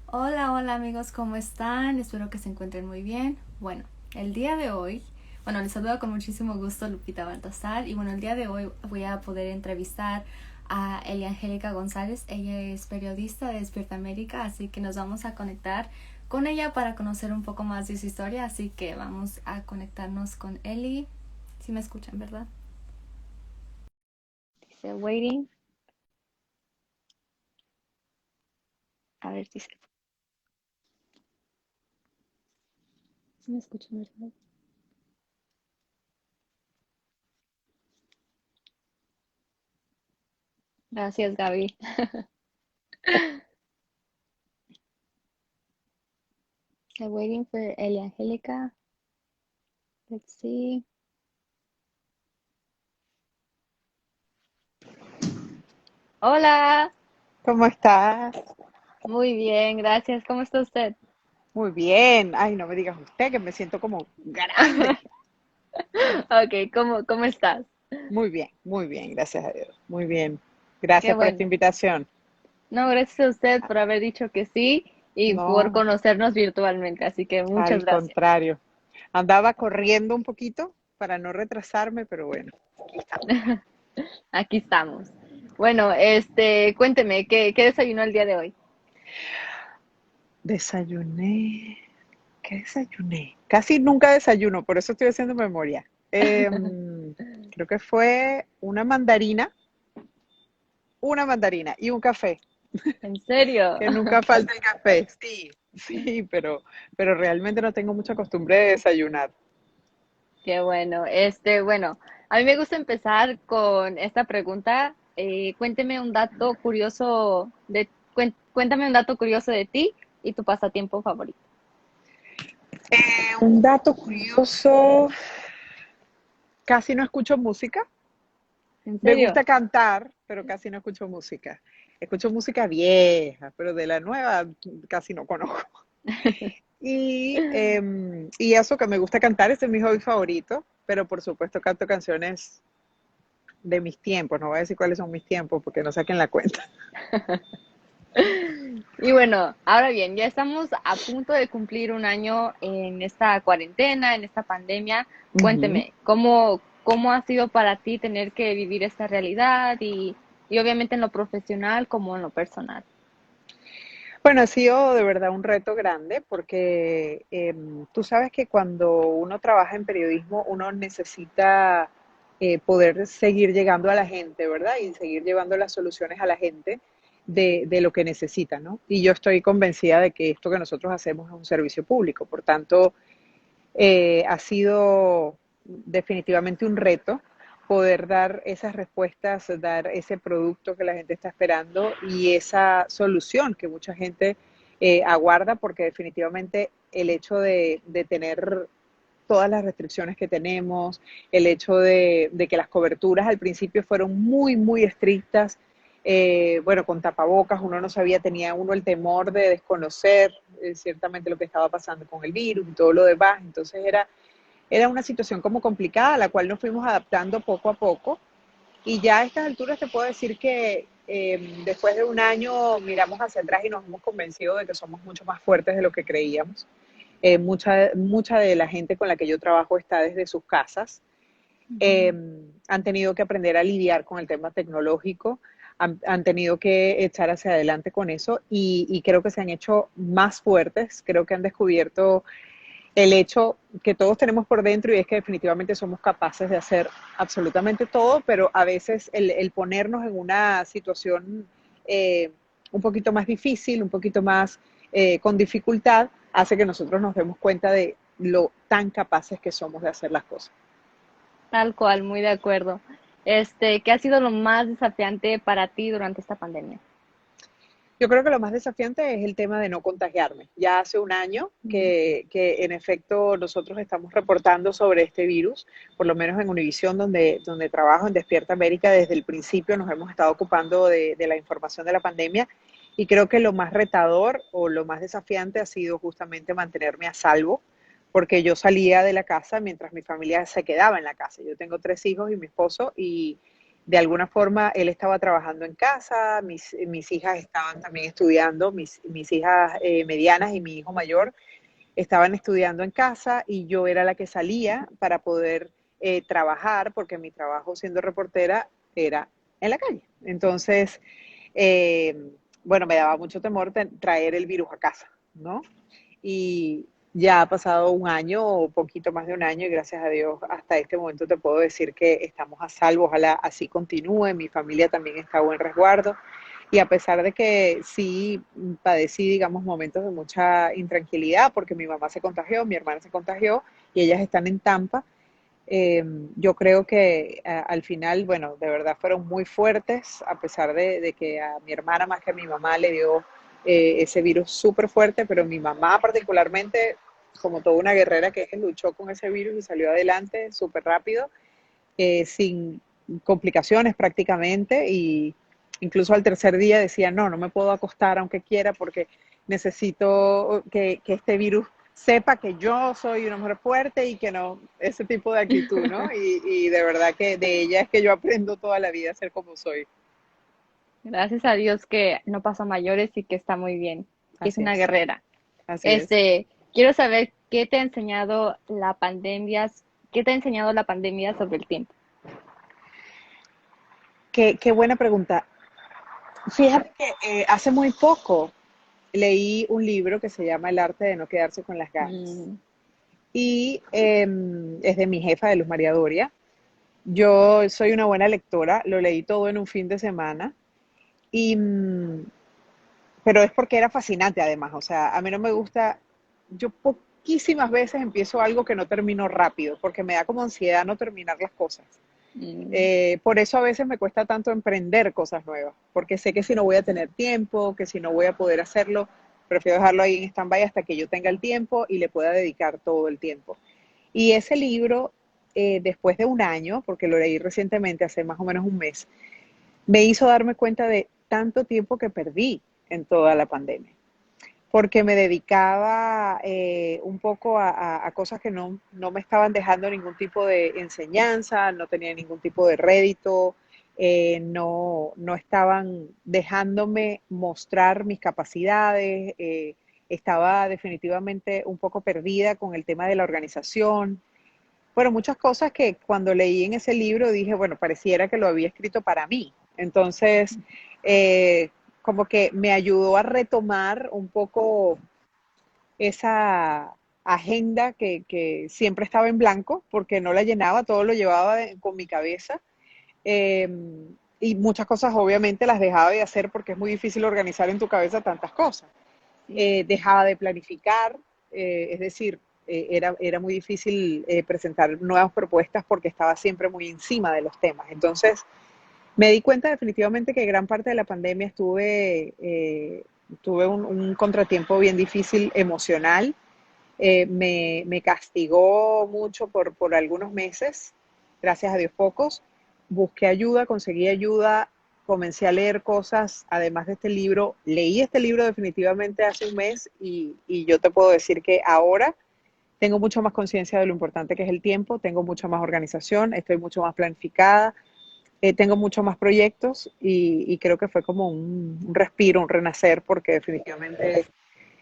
Hola, hola amigos, ¿cómo están? Espero que se encuentren muy bien. Bueno, el día de hoy, les saludo con muchísimo gusto Lupita Baltasar y el día de hoy voy a poder entrevistar a Elia Angélica González. Ella es periodista de Despierta América, así que nos vamos a conectar con ella para conocer un poco más de su historia, así que vamos a conectarnos con Eli. Si me escuchan, ¿verdad? Dice waiting. A ver si me escuchan, ¿verdad? Gracias, Gaby. I'm waiting for Elia Angélica. Let's see. Hola, ¿Cómo estás? muy bien, gracias. ¿Cómo está usted? Muy bien. Ay, no me digas usted que me siento como grande. Ok, ¿cómo estás? Muy bien, gracias a Dios. Muy bien. Qué Gracias por esta bueno. invitación. No, gracias a usted por haber dicho que sí y por No, conocernos virtualmente, así que muchas al gracias. contrario. Andaba corriendo un poquito para no retrasarme, pero bueno, aquí estamos. Aquí estamos. Bueno, cuénteme, ¿qué desayunó el día de hoy? Desayuné. ¿Qué desayuné? Casi nunca desayuno, por eso estoy haciendo memoria. Creo que fue una mandarina y un café. ¿En serio? Que nunca falta el café. Sí, sí, pero realmente no tengo mucha costumbre de desayunar. Qué bueno. A mí me gusta empezar con esta pregunta. Cuénteme un dato curioso cuéntame un dato curioso de ti y tu pasatiempo favorito. Un dato curioso, casi no escucho música. ¿En Me serio? gusta cantar, pero casi no escucho música. Escucho música vieja, pero de la nueva casi no conozco. Y eso que me gusta cantar, ese es mi hobby favorito, pero por supuesto canto canciones de mis tiempos. No voy a decir cuáles son mis tiempos porque no saquen la cuenta. Y bueno, ahora bien, ya estamos a punto de cumplir un año en esta cuarentena, en esta pandemia. Ujú. Cuénteme, ¿cómo ha sido para ti tener que vivir esta realidad y obviamente en lo profesional como en lo personal? Bueno, ha sido de verdad un reto grande porque tú sabes que cuando uno trabaja en periodismo, uno necesita poder seguir llegando a la gente, ¿verdad? Y seguir llevando las soluciones a la gente de lo que necesita, ¿no? Y yo estoy convencida de que esto que nosotros hacemos es un servicio público. Por tanto, ha sido definitivamente un reto poder dar esas respuestas, dar ese producto que la gente está esperando y esa solución que mucha gente aguarda, porque definitivamente el hecho de tener todas las restricciones que tenemos, el hecho de que las coberturas al principio fueron muy, muy estrictas, bueno, con tapabocas, uno no sabía, tenía uno el temor de desconocer ciertamente lo que estaba pasando con el virus y todo lo demás, entonces era una situación como complicada a la cual nos fuimos adaptando poco a poco y ya a estas alturas te puedo decir que después de un año miramos hacia atrás y nos hemos convencido de que somos mucho más fuertes de lo que creíamos. Mucha de la gente con la que yo trabajo está desde sus casas. Eh, Ujú. Han tenido que aprender a lidiar con el tema tecnológico, han tenido que echar hacia adelante con eso y creo que se han hecho más fuertes, creo que han descubierto el hecho que todos tenemos por dentro y es que definitivamente somos capaces de hacer absolutamente todo, pero a veces el ponernos en una situación un poquito más difícil, un poquito más con dificultad, hace que nosotros nos demos cuenta de lo tan capaces que somos de hacer las cosas. Tal cual, muy de acuerdo. ¿Qué ha sido lo más desafiante para ti durante esta pandemia? Yo creo que lo más desafiante es el tema de no contagiarme. Ya hace un año Mm. que en efecto nosotros estamos reportando sobre este virus, por lo menos en Univisión, donde trabajo en Despierta América, desde el principio nos hemos estado ocupando de la información de la pandemia y creo que lo más retador o lo más desafiante ha sido justamente mantenerme a salvo, porque yo salía de la casa mientras mi familia se quedaba en la casa. Yo tengo tres hijos y mi esposo de alguna forma él estaba trabajando en casa, mis hijas estaban también estudiando, mis hijas medianas y mi hijo mayor estaban estudiando en casa y yo era la que salía para poder trabajar, porque mi trabajo siendo reportera era en la calle. Entonces, eh, bueno, me daba mucho temor traer el virus a casa, ¿no? Y ya ha pasado un año o poquito más de un año y gracias a Dios hasta este momento te puedo decir que estamos a salvo. Ojalá así continúe, mi familia también está a buen resguardo y a pesar de que sí padecí, digamos, momentos de mucha intranquilidad porque mi mamá se contagió, mi hermana se contagió y ellas están en Tampa, eh, yo creo que al final, bueno, de verdad fueron muy fuertes, a pesar de que a mi hermana más que a mi mamá le dio ese virus súper fuerte, pero mi mamá particularmente, como toda una guerrera que es, luchó con ese virus y salió adelante súper rápido, sin complicaciones prácticamente, y incluso al tercer día decía, no, no me puedo acostar aunque quiera porque necesito que este virus sepa que yo soy una mujer fuerte y que no, ese tipo de actitud, ¿no? Y de verdad que de ella es que yo aprendo toda la vida a ser como soy. Gracias a Dios que no pasó a mayores y que está muy bien, que es Así una es, guerrera. así es. Quiero saber qué te ha enseñado la pandemia, qué te ha enseñado la pandemia sobre el tiempo. Qué buena pregunta. Fíjate que hace muy poco leí un libro que se llama El arte de no quedarse con las ganas. Mm, Y es de mi jefa, de Luz María Doria. Yo soy una buena lectora, lo leí todo en un fin de semana, y, pero es porque era fascinante además, o sea, a mí no me gusta, yo poquísimas veces empiezo algo que no termino rápido, porque me da como ansiedad no terminar las cosas. mm. Por eso a veces me cuesta tanto emprender cosas nuevas, porque sé que si no voy a tener tiempo, que si no voy a poder hacerlo, prefiero dejarlo ahí en stand-by hasta que yo tenga el tiempo y le pueda dedicar todo el tiempo. Y ese libro, después de un año, porque lo leí recientemente, hace más o menos un mes, me hizo darme cuenta de tanto tiempo que perdí en toda la pandemia, porque me dedicaba un poco a cosas que no me estaban dejando ningún tipo de enseñanza, no tenía ningún tipo de rédito, no estaban dejándome mostrar mis capacidades, estaba definitivamente un poco perdida con el tema de la organización. Bueno, muchas cosas que cuando leí en ese libro dije, bueno, pareciera que lo había escrito para mí. Entonces, eh, como que me ayudó a retomar un poco esa agenda que siempre estaba en blanco, porque no la llenaba, todo lo llevaba con mi cabeza. Eh, y muchas cosas obviamente las dejaba de hacer porque es muy difícil organizar en tu cabeza tantas cosas. Sí. Dejaba de planificar, es decir, era muy difícil presentar nuevas propuestas porque estaba siempre muy encima de los temas. Entonces, me di cuenta definitivamente que gran parte de la pandemia tuve un contratiempo bien difícil emocional. Me castigó mucho por algunos meses, gracias a Dios pocos. Busqué ayuda, conseguí ayuda, comencé a leer cosas, además de este libro. Leí este libro definitivamente hace un mes y yo te puedo decir que ahora tengo mucho más conciencia de lo importante que es el tiempo, tengo mucha más organización, estoy mucho más planificada, tengo mucho más proyectos y creo que fue como un respiro, un renacer, porque definitivamente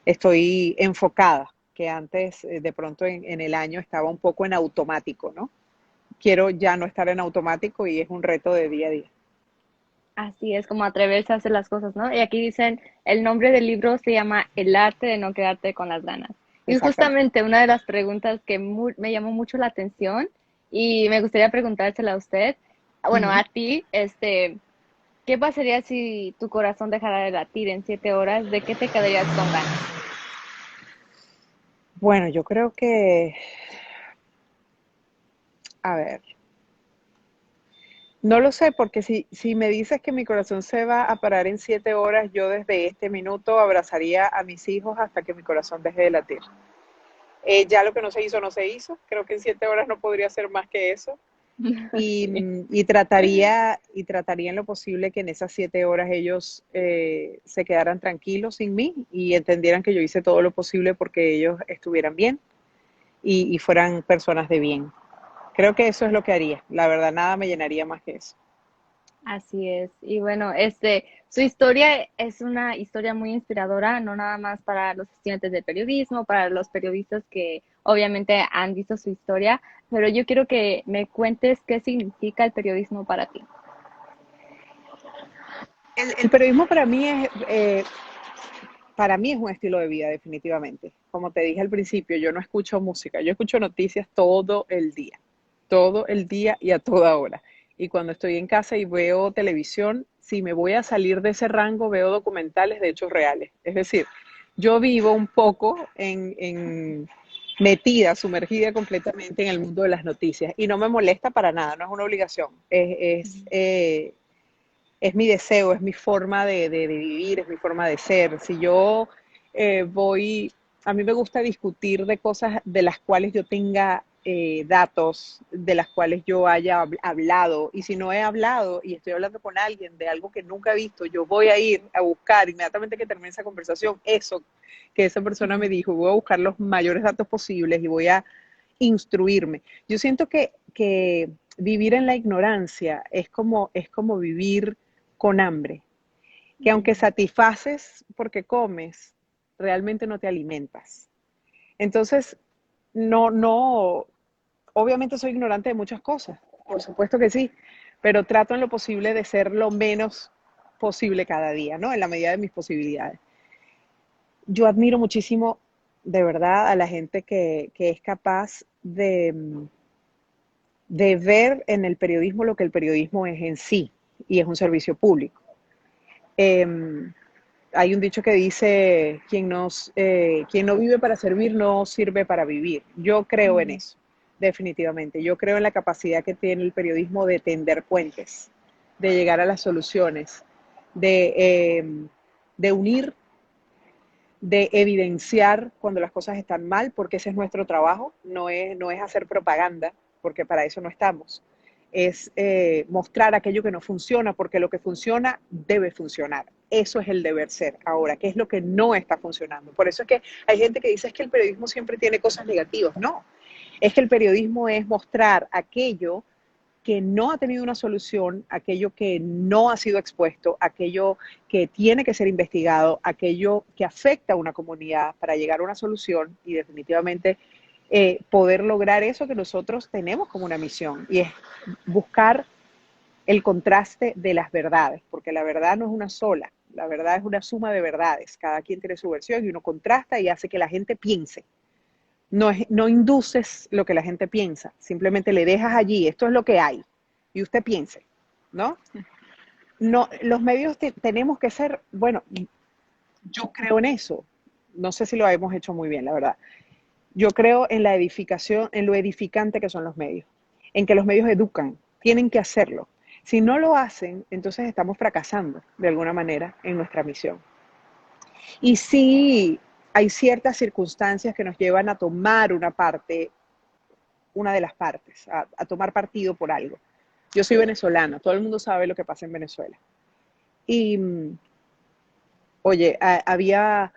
estoy enfocada, que antes de pronto en el año estaba un poco en automático, ¿no? Quiero ya no estar en automático y es un reto de día a día. Así es como atreverse a hacer las cosas, ¿no? Y aquí dicen, el nombre del libro se llama El arte de no quedarte con las ganas. Y Exactamente. justamente una de las preguntas que me llamó mucho la atención y me gustaría preguntársela a usted, bueno, Ujú. a ti, ¿qué pasaría si tu corazón dejara de latir en 7 horas? ¿De qué te quedarías con ganas? Bueno, yo creo que, a ver, no lo sé, porque si me dices que mi corazón se va a parar en 7 horas, yo desde este minuto abrazaría a mis hijos hasta que mi corazón deje de latir. Ya lo que no se hizo, no se hizo. Creo que en 7 horas no podría ser más que eso. Y, Sí. y trataría en lo posible que en esas 7 horas ellos se quedaran tranquilos sin mí y entendieran que yo hice todo lo posible porque ellos estuvieran bien y fueran personas de bien. Creo que eso es lo que haría. La verdad, nada me llenaría más que eso. Así es. Y bueno, su historia es una historia muy inspiradora, no nada más para los estudiantes de periodismo, para los periodistas que obviamente han visto su historia, pero yo quiero que me cuentes qué significa el periodismo para ti. El periodismo para mí es un estilo de vida, definitivamente. Como te dije al principio, yo no escucho música, yo escucho noticias todo el día y a toda hora. Y cuando estoy en casa y veo televisión, si me voy a salir de ese rango, veo documentales de hechos reales. Es decir, yo vivo un poco metida, sumergida completamente en el mundo de las noticias y no me molesta para nada, no es una obligación. Es mi deseo, es mi forma de vivir, es mi forma de ser. Si yo voy, a mí me gusta discutir de cosas de las cuales yo tenga datos, de las cuales yo haya hablado, y si no he hablado y estoy hablando con alguien de algo que nunca he visto, yo voy a ir a buscar inmediatamente que termine esa conversación, eso que esa persona me dijo, voy a buscar los mayores datos posibles y voy a instruirme. Yo siento que vivir en la ignorancia es como vivir con hambre, que aunque satisfaces porque comes, realmente no te alimentas. Entonces, no, obviamente soy ignorante de muchas cosas, por supuesto que sí, pero trato en lo posible de ser lo menos posible cada día, ¿no? En la medida de mis posibilidades. Yo admiro muchísimo, de verdad, a la gente que es capaz de ver en el periodismo lo que el periodismo es en sí, y es un servicio público. Eh, Hay un dicho que dice, quien no vive para servir no sirve para vivir. Yo creo en Mm, eso, definitivamente. Yo creo en la capacidad que tiene el periodismo de tender puentes, de llegar a las soluciones, de, eh, de unir, de evidenciar cuando las cosas están mal, porque ese es nuestro trabajo, no es hacer propaganda, porque para eso no estamos. Es mostrar aquello que no funciona, porque lo que funciona debe funcionar. Eso es el deber ser. Ahora, ¿qué es lo que no está funcionando? Por eso es que hay gente que dice es que el periodismo siempre tiene cosas negativas. No, es que el periodismo es mostrar aquello que no ha tenido una solución, aquello que no ha sido expuesto, aquello que tiene que ser investigado, aquello que afecta a una comunidad para llegar a una solución y definitivamente poder lograr eso que nosotros tenemos como una misión y es buscar el contraste de las verdades, porque la verdad no es una sola, la verdad es una suma de verdades, cada quien tiene su versión y uno contrasta y hace que la gente piense. No induces lo que la gente piensa, simplemente le dejas allí, esto es lo que hay, y usted piense, ¿no? No, los medios tenemos que ser, bueno, yo creo en eso, no sé si lo hemos hecho muy bien, la verdad. Yo creo en la edificación, en lo edificante que son los medios, en que los medios educan, tienen que hacerlo. Si no lo hacen, entonces estamos fracasando de alguna manera en nuestra misión. Y sí, hay ciertas circunstancias que nos llevan a tomar una parte, una de las partes, a tomar partido por algo. Yo soy venezolana, todo el mundo sabe lo que pasa en Venezuela. Y, oye, había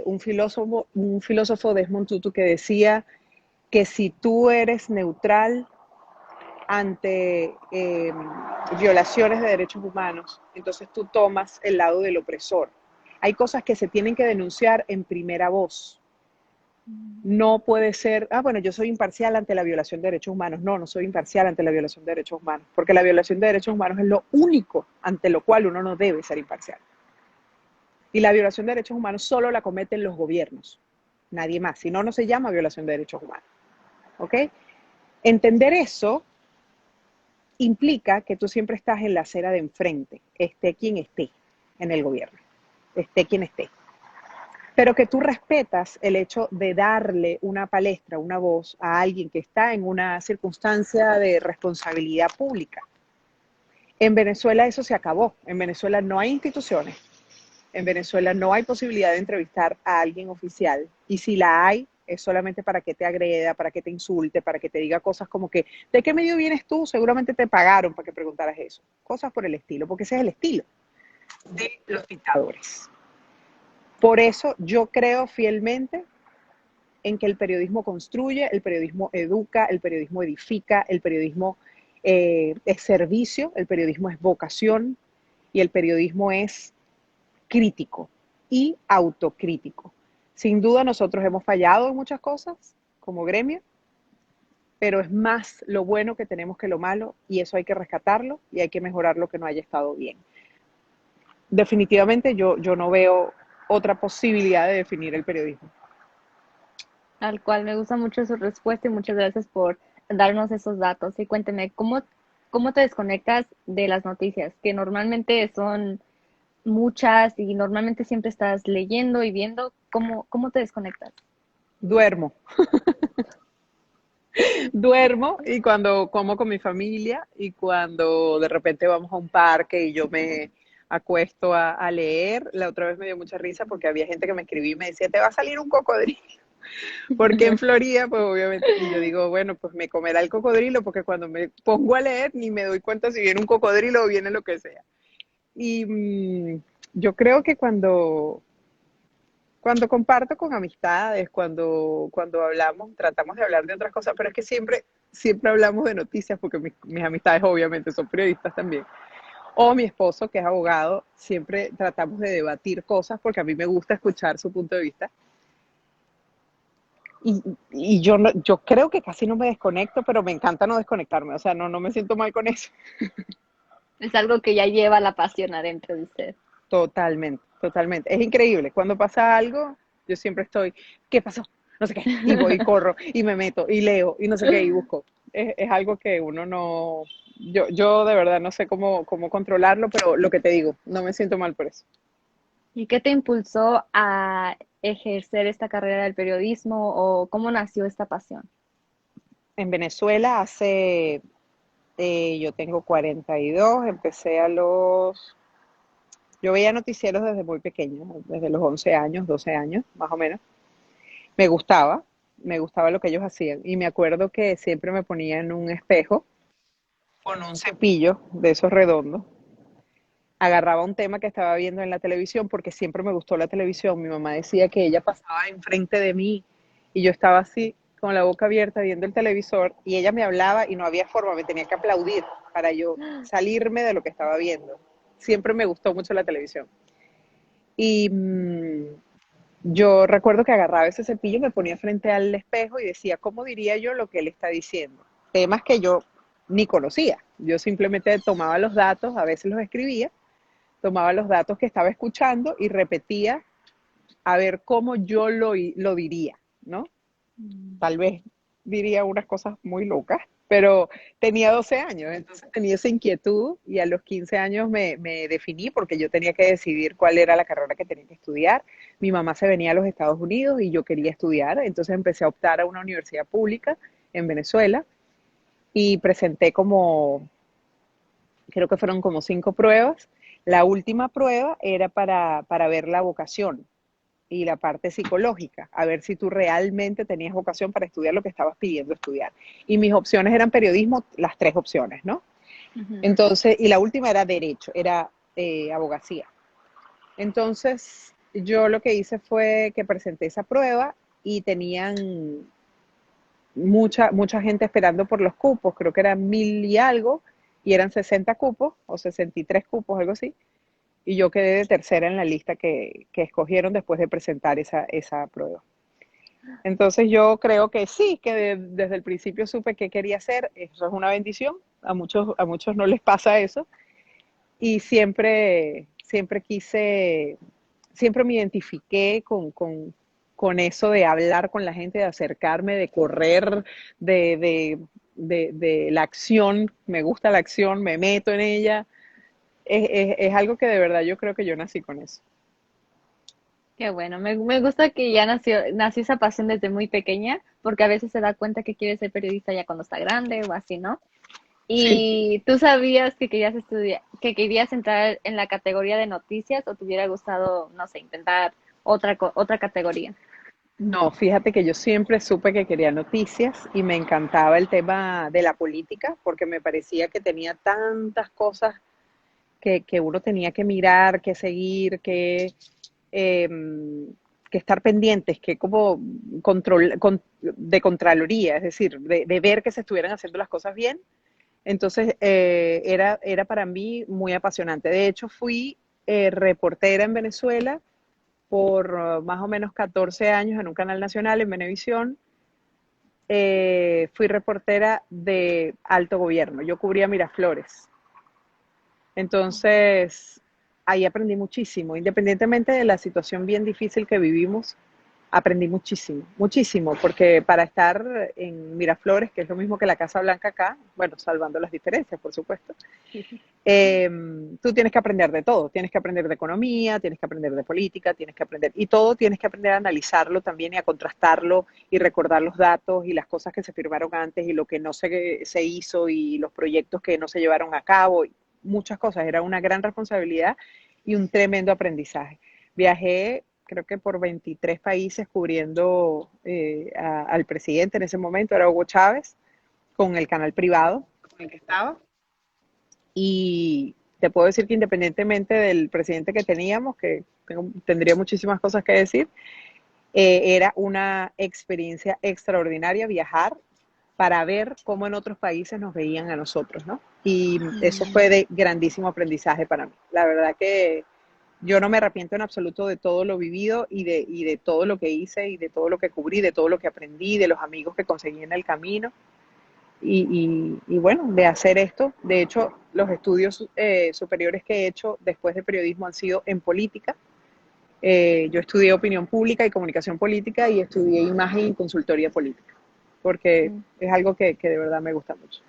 un filósofo Desmond Tutu que decía que si tú eres neutral ante violaciones de derechos humanos, entonces tú tomas el lado del opresor. Hay cosas que se tienen que denunciar en primera voz. No puede ser, bueno, yo soy imparcial ante la violación de derechos humanos. No, no soy imparcial ante la violación de derechos humanos, porque la violación de derechos humanos es lo único ante lo cual uno no debe ser imparcial. Y la violación de derechos humanos solo la cometen los gobiernos, nadie más. Si no, no se llama violación de derechos humanos. ¿Ok? Entender eso implica que tú siempre estás en la acera de enfrente, esté quien esté en el gobierno, esté quien esté. Pero que tú respetas el hecho de darle una palestra, una voz a alguien que está en una circunstancia de responsabilidad pública. En Venezuela eso se acabó. En Venezuela no hay instituciones. En Venezuela no hay posibilidad de entrevistar a alguien oficial. Y si la hay, es solamente para que te agreda, para que te insulte, para que te diga cosas como que, ¿de qué medio vienes tú? Seguramente te pagaron para que preguntaras eso. Cosas por el estilo, porque ese es el estilo de los dictadores. Por eso yo creo fielmente en que el periodismo construye, el periodismo educa, el periodismo edifica, el periodismo es servicio, el periodismo es vocación y el periodismo es crítico y autocrítico. Sin duda nosotros hemos fallado en muchas cosas como gremio, pero es más lo bueno que tenemos que lo malo y eso hay que rescatarlo y hay que mejorar lo que no haya estado bien. Definitivamente yo no veo otra posibilidad de definir el periodismo. Al cual me gusta mucho su respuesta y muchas gracias por darnos esos datos. Y cuénteme, ¿cómo te desconectas de las noticias? Que normalmente son muchas y normalmente siempre estás leyendo y viendo. ¿Cómo te desconectas? Duermo, duermo y cuando como con mi familia y cuando de repente vamos a un parque y yo me acuesto a leer, la otra vez me dio mucha risa porque había gente que me escribía y me decía, te va a salir un cocodrilo. Porque en Florida, pues obviamente, y yo digo, bueno, pues me comerá el cocodrilo, porque cuando me pongo a leer ni me doy cuenta si viene un cocodrilo o viene lo que sea. Y yo creo que cuando comparto con amistades, cuando hablamos, tratamos de hablar de otras cosas, pero es que siempre hablamos de noticias, porque mis amistades obviamente son periodistas también. O mi esposo, que es abogado, siempre tratamos de debatir cosas, porque a mí me gusta escuchar su punto de vista. Y yo, no, yo creo que casi no me desconecto, pero me encanta no desconectarme, o sea, no me siento mal con eso. Es algo que ya lleva la pasión adentro de usted. Totalmente, totalmente. Es increíble, cuando pasa algo, yo siempre estoy, ¿qué pasó? No sé qué, y voy y corro, y me meto, y leo, y no sé qué, y busco. Es algo que uno no, yo de verdad no sé cómo controlarlo, pero lo que te digo, no me siento mal por eso. ¿Y qué te impulsó a ejercer esta carrera del periodismo o cómo nació esta pasión? En Venezuela yo tengo 42, empecé yo veía noticieros desde muy pequeña, desde los 11 años, 12 años, más o menos. Me gustaba, me gustaba lo que ellos hacían. Y me acuerdo que siempre me ponía en un espejo con un cepillo de esos redondos. Agarraba un tema que estaba viendo en la televisión porque siempre me gustó la televisión. Mi mamá decía que ella pasaba enfrente de mí y yo estaba así con la boca abierta viendo el televisor y ella me hablaba y no había forma, me tenía que aplaudir para yo salirme de lo que estaba viendo. Siempre me gustó mucho la televisión. Y yo recuerdo que agarraba ese cepillo, me ponía frente al espejo y decía, ¿cómo diría yo lo que él está diciendo? Temas que yo ni conocía. Yo simplemente tomaba los datos, a veces los escribía, tomaba los datos que estaba escuchando y repetía a ver cómo yo lo diría, ¿no? Tal vez diría unas cosas muy locas, pero tenía 12 años, entonces tenía esa inquietud y a los 15 años me definí porque yo tenía que decidir cuál era la carrera que tenía que estudiar. Mi mamá se venía a los Estados Unidos y yo quería estudiar, entonces empecé a optar a una universidad pública en Venezuela y presenté creo que fueron como 5 pruebas. La última prueba era para ver la vocación y la parte psicológica, a ver si tú realmente tenías vocación para estudiar lo que estabas pidiendo estudiar. Y mis opciones eran periodismo, las 3 opciones, ¿no? Ujú. Entonces, y la última era derecho, era abogacía. Entonces, yo lo que hice fue que presenté esa prueba y tenían mucha gente esperando por los cupos, creo que eran 1000 y algo, y eran 60 cupos o 63 cupos, algo así, y yo quedé de tercera en la lista que escogieron después de presentar esa prueba. Entonces yo creo que sí, que desde el principio supe qué quería hacer, eso es una bendición, a muchos no les pasa eso, y siempre quise, siempre me identifiqué con eso de hablar con la gente, de acercarme, de correr, de la acción, me gusta la acción, me meto en ella, es algo que de verdad yo creo que yo nací con eso. Qué bueno, me gusta que ya nació esa pasión desde muy pequeña, porque a veces se da cuenta que quiere ser periodista ya cuando está grande o así, ¿no? Sí. ¿Y tú sabías que querías estudiar, que querías entrar en la categoría de noticias o te hubiera gustado, no sé, intentar otra categoría? No, fíjate que yo siempre supe que quería noticias y me encantaba el tema de la política porque me parecía que tenía tantas cosas que uno tenía que mirar, que seguir, eh, que estar pendientes, que como de Contraloría, es decir, de ver que se estuvieran haciendo las cosas bien. Entonces, era para mí muy apasionante. De hecho, fui reportera en Venezuela por más o menos 14 años en un canal nacional, en Venevisión. Fui reportera de alto gobierno. Yo cubría Miraflores. Entonces, ahí aprendí muchísimo. Independientemente de la situación bien difícil que vivimos, aprendí muchísimo, muchísimo, porque para estar en Miraflores, que es lo mismo que la Casa Blanca acá, bueno, salvando las diferencias, por supuesto, eh, tú tienes que aprender de todo. Tienes que aprender de economía, tienes que aprender de política, tienes que aprender, y todo tienes que aprender a analizarlo también y a contrastarlo y recordar los datos y las cosas que se firmaron antes y lo que no se hizo y los proyectos que no se llevaron a cabo. Muchas cosas. Era una gran responsabilidad y un tremendo aprendizaje. Viajé, creo que por 23 países cubriendo al presidente en ese momento, era Hugo Chávez, con el canal privado con el que estaba. Y te puedo decir que independientemente del presidente que teníamos, que tendría muchísimas cosas que decir, era una experiencia extraordinaria viajar para ver cómo en otros países nos veían a nosotros, ¿no? Y eso fue de grandísimo aprendizaje para mí. La verdad que yo no me arrepiento en absoluto de todo lo vivido y de todo lo que hice y de todo lo que cubrí, de todo lo que aprendí, de los amigos que conseguí en el camino. Y bueno, de hacer esto. De hecho, los estudios superiores que he hecho después de periodismo han sido en política. Yo estudié opinión pública y comunicación política y estudié imagen y consultoría política, porque Mm, es algo que de verdad me gusta mucho.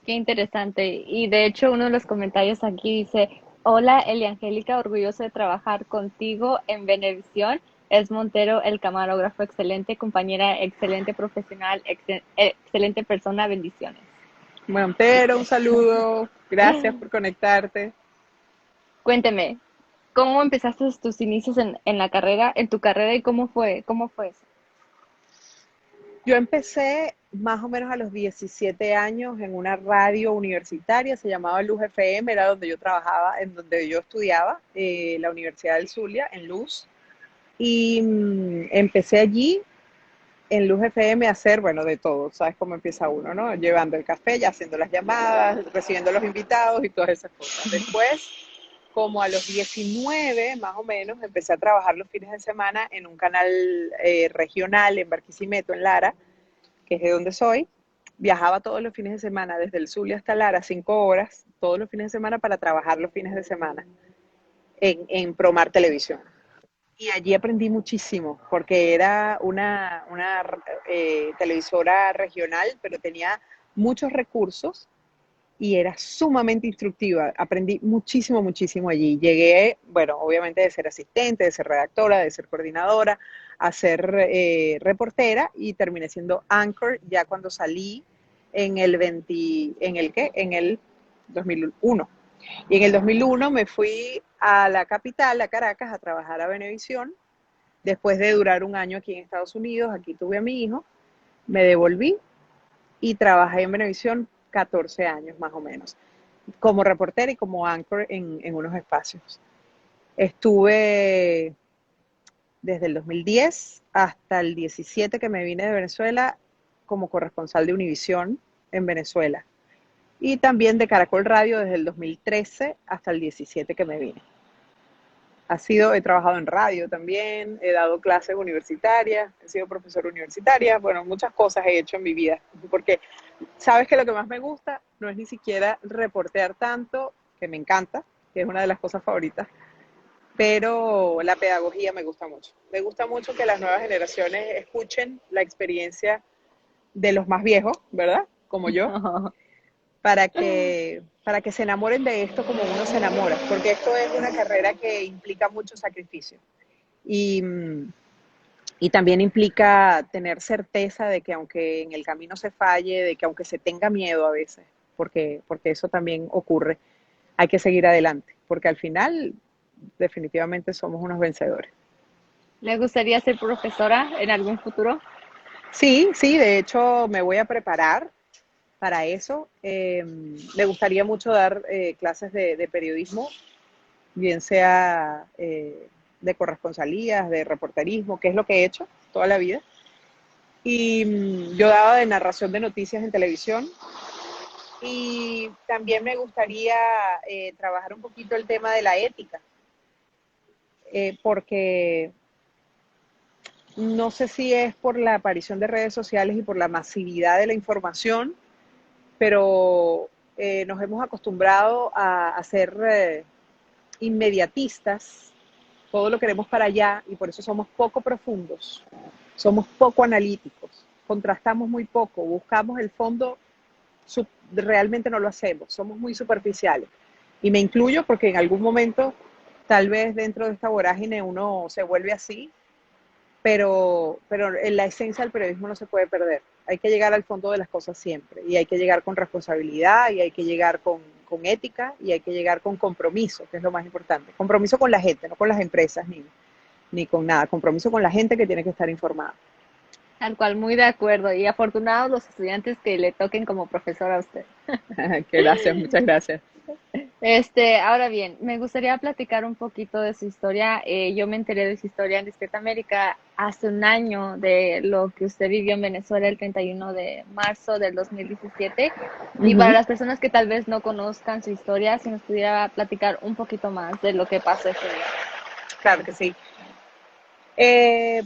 qué interesante. Y de hecho, uno de los comentarios aquí dice, hola Eliangélica, orgulloso de trabajar contigo en Venevisión. Es Montero, el camarógrafo, excelente compañera, excelente profesional, excelente persona, bendiciones. Bueno, pero un saludo, gracias por conectarte. Cuénteme, ¿cómo empezaste tus inicios en la carrera, en tu carrera y cómo fue eso? Yo empecé más o menos a los 17 años en una radio universitaria, se llamaba Luz FM, era donde yo trabajaba, en donde yo estudiaba, la Universidad del Zulia, en Luz. Y empecé allí en Luz FM a hacer, bueno, de todo, ¿sabes cómo empieza uno, no? Llevando el café, ya haciendo las llamadas, recibiendo a los invitados y todas esas cosas. Después, como a los 19 más o menos, empecé a trabajar los fines de semana en un canal regional en Barquisimeto, en Lara, que es de donde soy. Viajaba todos los fines de semana, desde el Zulia hasta Lara, 5 horas, todos los fines de semana para trabajar los fines de semana en Promar Televisión. Y allí aprendí muchísimo, porque era una televisora regional, pero tenía muchos recursos y era sumamente instructiva. Aprendí muchísimo, muchísimo allí. Llegué, bueno, obviamente de ser asistente, de ser redactora, de ser coordinadora, a ser reportera y terminé siendo anchor ya cuando salí en el 20, ¿en el qué? En el 2001. Y en el 2001 me fui a la capital, a Caracas, a trabajar a Venevisión. Después de durar un año aquí en Estados Unidos, aquí tuve a mi hijo, me devolví y trabajé en Venevisión 14 años más o menos, como reportera y como anchor en unos espacios. Estuve desde el 2010 hasta el 17 que me vine de Venezuela como corresponsal de Univisión en Venezuela. Y también de Caracol Radio desde el 2013 hasta el 17 que me vine. He trabajado en radio también, he dado clases universitarias, he sido profesora universitaria, bueno, muchas cosas he hecho en mi vida, porque sabes que lo que más me gusta no es ni siquiera reportear tanto, que me encanta, que es una de las cosas favoritas, pero la pedagogía me gusta mucho. Me gusta mucho que las nuevas generaciones escuchen la experiencia de los más viejos, ¿verdad? Como yo, para que se enamoren de esto como uno se enamora, porque esto es una carrera que implica mucho sacrificio y, y también implica tener certeza de que aunque en el camino se falle, de que aunque se tenga miedo a veces, porque eso también ocurre, hay que seguir adelante, porque al final definitivamente somos unos vencedores. ¿Le gustaría ser profesora en algún futuro? Sí, sí, de hecho me voy a preparar para eso. Me gustaría mucho dar clases de periodismo, bien sea de corresponsalías, de reporterismo, que es lo que he hecho toda la vida. Y yo daba de narración de noticias en televisión Y también me gustaría trabajar un poquito el tema de la ética, porque no sé si es por la aparición de redes sociales y por la masividad de la información, pero nos hemos acostumbrado a ser inmediatistas, todo lo queremos para allá y por eso somos poco profundos, somos poco analíticos, contrastamos muy poco, buscamos el fondo, realmente no lo hacemos, somos muy superficiales. Y me incluyo porque en algún momento, tal vez dentro de esta vorágine uno se vuelve así, pero en la esencia del periodismo no se puede perder. Hay que llegar al fondo de las cosas siempre y hay que llegar con responsabilidad y hay que llegar con ética y hay que llegar con compromiso, que es lo más importante. Compromiso con la gente, no con las empresas ni con nada. Compromiso con la gente que tiene que estar informada. Tal cual, muy de acuerdo. Y afortunados los estudiantes que le toquen como profesor a usted. Gracias, muchas gracias. Ahora bien, me gustaría platicar un poquito de su historia. Yo me enteré de su historia en Despierta América hace un año de lo que usted vivió en Venezuela el 31 de marzo del 2017. Uh Y para -huh. las personas que tal vez no conozcan su historia, si nos pudiera platicar un poquito más de lo que pasó ese día. Claro que sí.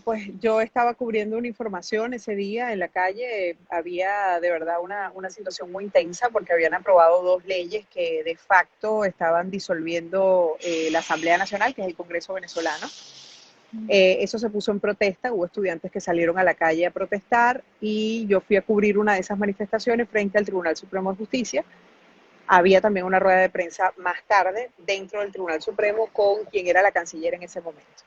Pues yo estaba cubriendo una información ese día en la calle. Había de verdad una situación muy intensa porque habían aprobado dos leyes que de facto estaban disolviendo la Asamblea Nacional, que es el Congreso venezolano. Eso se puso en protesta, hubo estudiantes que salieron a la calle a protestar y yo fui a cubrir una de esas manifestaciones frente al Tribunal Supremo de Justicia. Había también una rueda de prensa más tarde dentro del Tribunal Supremo con quien era la canciller en ese momento.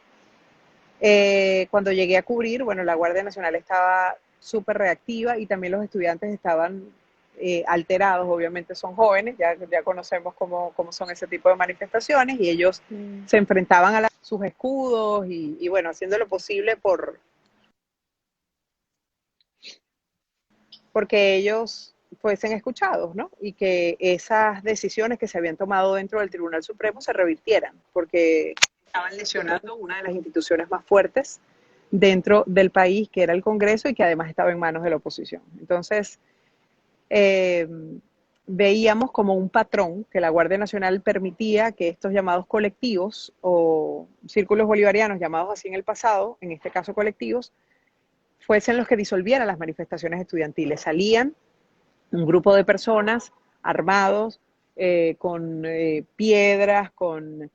Cuando llegué a cubrir, bueno, la Guardia Nacional estaba súper reactiva y también los estudiantes estaban alterados, obviamente son jóvenes, ya conocemos cómo son ese tipo de manifestaciones y ellos se enfrentaban a sus escudos y bueno, haciendo lo posible porque ellos fuesen escuchados, ¿no? Y que esas decisiones que se habían tomado dentro del Tribunal Supremo se revirtieran, porque estaban lesionando una de las instituciones más fuertes dentro del país, que era el Congreso, y que además estaba en manos de la oposición. Entonces, eh, veíamos como un patrón que la Guardia Nacional permitía que estos llamados colectivos o círculos bolivarianos llamados así en el pasado, en este caso colectivos, fuesen los que disolvieran las manifestaciones estudiantiles. Salían un grupo de personas armados, con piedras, con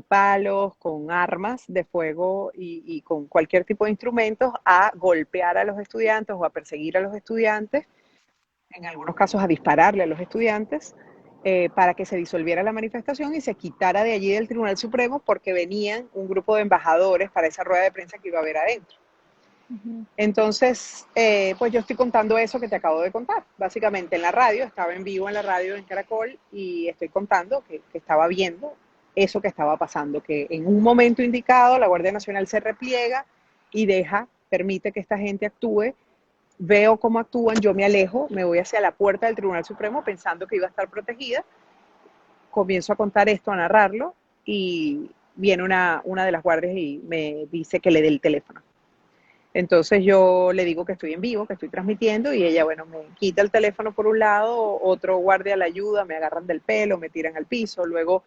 palos, con armas de fuego y con cualquier tipo de instrumentos a golpear a los estudiantes o a perseguir a los estudiantes, en algunos casos a dispararle a los estudiantes, para que se disolviera la manifestación y se quitara de allí del Tribunal Supremo porque venían un grupo de embajadores para esa rueda de prensa que iba a haber adentro. Entonces, pues yo estoy contando eso que te acabo de contar. Básicamente en la radio, estaba en vivo en la radio en Caracol y estoy contando que estaba viendo eso que estaba pasando, que en un momento indicado la Guardia Nacional se repliega y permite que esta gente actúe. Veo cómo actúan, yo me alejo, me voy hacia la puerta del Tribunal Supremo pensando que iba a estar protegida. Comienzo a contar esto, a narrarlo y viene una de las guardias y me dice que le dé el teléfono. Entonces yo le digo que estoy en vivo, que estoy transmitiendo y ella, bueno, me quita el teléfono por un lado, otro guardia la ayuda, me agarran del pelo, me tiran al piso, luego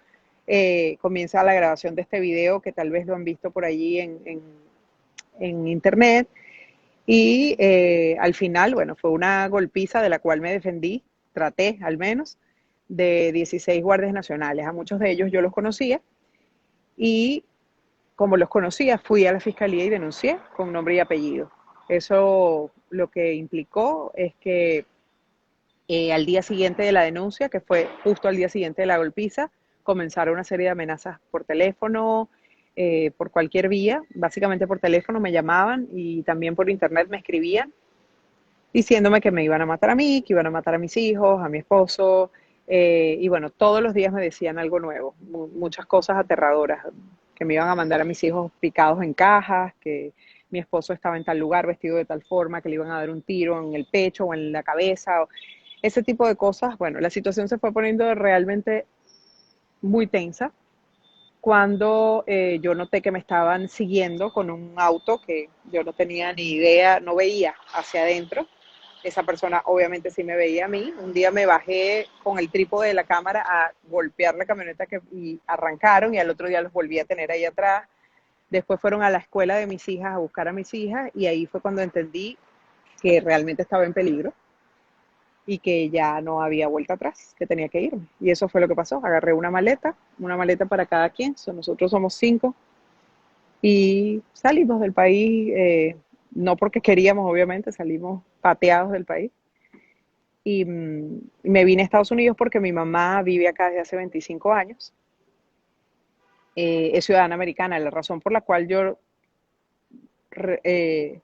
comienza la grabación de este video que tal vez lo han visto por allí en internet y al final, bueno, fue una golpiza de la cual me defendí, traté al menos, de 16 guardias nacionales. A muchos de ellos yo los conocía y como los conocía, fui a la fiscalía y denuncié con nombre y apellido. Eso lo que implicó es que al día siguiente de la denuncia, que fue justo al día siguiente de la golpiza, comenzaron una serie de amenazas por teléfono, por cualquier vía, básicamente por teléfono me llamaban y también por internet me escribían diciéndome que me iban a matar a mí, que iban a matar a mis hijos, a mi esposo, y bueno, todos los días me decían algo nuevo, muchas cosas aterradoras, que me iban a mandar a mis hijos picados en cajas, que mi esposo estaba en tal lugar vestido de tal forma, que le iban a dar un tiro en el pecho o en la cabeza, o ese tipo de cosas. Bueno, la situación se fue poniendo realmente muy tensa cuando yo noté que me estaban siguiendo con un auto que yo no tenía ni idea, no veía hacia adentro, esa persona obviamente sí me veía a mí. Un día me bajé con el trípode de la cámara a golpear la camioneta y arrancaron, y al otro día los volví a tener ahí atrás. Después fueron a la escuela de mis hijas a buscar a mis hijas, y ahí fue cuando entendí que realmente estaba en peligro y que ya no había vuelta atrás, que tenía que irme. Y eso fue lo que pasó. Agarré una maleta para cada quien. Nosotros somos 5 y salimos del país, no porque queríamos, obviamente, salimos pateados del país. Y me vine a Estados Unidos porque mi mamá vive acá desde hace 25 años. Es ciudadana americana. La razón por la cual yo re- eh,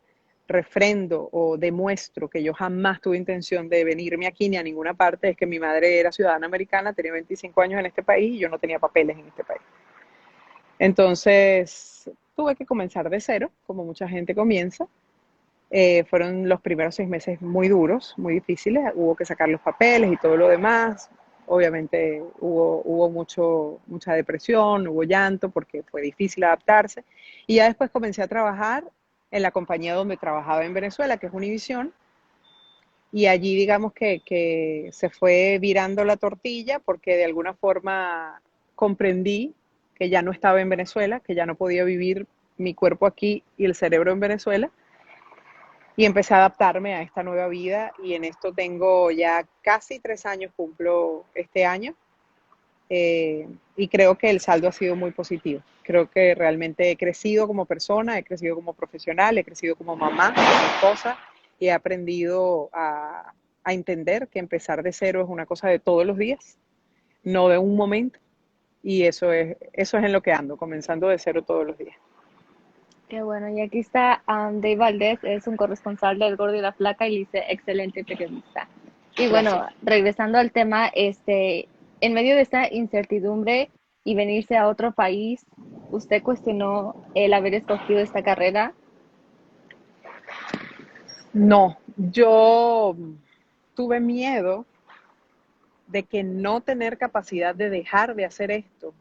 refrendo o demuestro que yo jamás tuve intención de venirme aquí ni a ninguna parte es que mi madre era ciudadana americana, tenía 25 años en este país y yo no tenía papeles en este país. Entonces tuve que comenzar de cero, como mucha gente comienza. Fueron los primeros 6 meses muy duros, muy difíciles. Hubo que sacar los papeles y todo lo demás. Obviamente hubo mucha depresión, hubo llanto porque fue difícil adaptarse. Y ya después comencé a trabajar en la compañía donde trabajaba en Venezuela, que es Univision. Y allí digamos que se fue virando la tortilla porque de alguna forma comprendí que ya no estaba en Venezuela, que ya no podía vivir mi cuerpo aquí y el cerebro en Venezuela, y empecé a adaptarme a esta nueva vida, y en esto tengo ya casi 3 años, cumplo este año, y creo que el saldo ha sido muy positivo. Creo que realmente he crecido como persona, he crecido como profesional, he crecido como mamá, como esposa, y he aprendido a entender que empezar de cero es una cosa de todos los días, no de un momento, y eso es en lo que ando, comenzando de cero todos los días. Qué bueno, y aquí está Dave Valdés, es un corresponsal del Gordo y la Flaca y dice excelente periodista. Y Gracias. bueno, regresando al tema, en medio de esta incertidumbre y venirse a otro país, ¿usted cuestionó el haber escogido esta carrera? No, yo tuve miedo de que no tener capacidad de dejar de hacer esto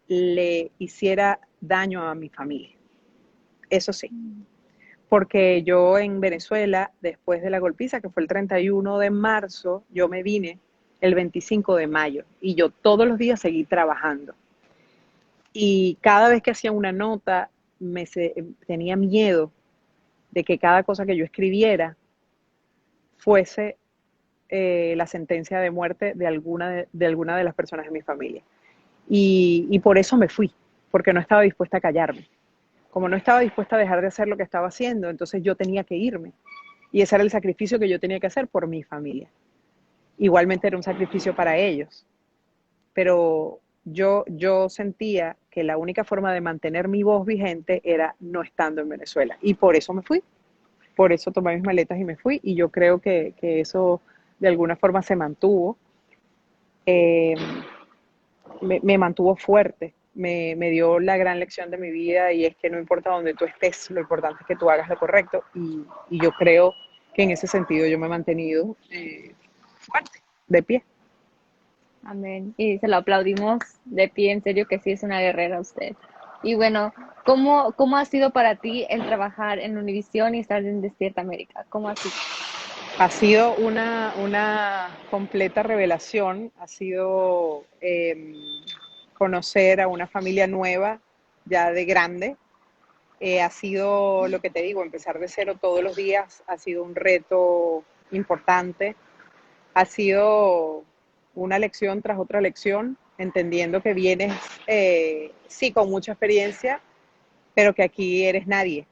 le hiciera daño a mi familia. Eso sí, porque yo en Venezuela, después de la golpiza, que fue el 31 de marzo, yo me vine el 25 de mayo y yo todos los días seguí trabajando. Y cada vez que hacía una nota, tenía miedo de que cada cosa que yo escribiera fuese la sentencia de muerte de alguna de las personas de mi familia. Y por eso me fui, porque no estaba dispuesta a callarme. Como no estaba dispuesta a dejar de hacer lo que estaba haciendo, entonces yo tenía que irme. Y ese era el sacrificio que yo tenía que hacer por mi familia. Igualmente era un sacrificio para ellos. Pero yo sentía que la única forma de mantener mi voz vigente era no estando en Venezuela. Y por eso me fui. Por eso tomé mis maletas y me fui. Y yo creo que eso de alguna forma se mantuvo. Eh, me mantuvo fuerte, me dio la gran lección de mi vida, y es que no importa dónde tú estés, lo importante es que tú hagas lo correcto, y yo creo que en ese sentido yo me he mantenido fuerte, de pie. Amén. Y se lo aplaudimos de pie, en serio que sí es una guerrera usted. Y bueno, ¿cómo ha sido para ti el trabajar en Univision y estar en Despierta América? ¿Cómo ha sido? Ha sido una completa revelación, ha sido conocer a una familia nueva, ya de grande. Ha sido lo que te digo, empezar de cero todos los días ha sido un reto importante. Ha sido una lección tras otra lección, entendiendo que vienes, sí, con mucha experiencia, pero que aquí eres nadie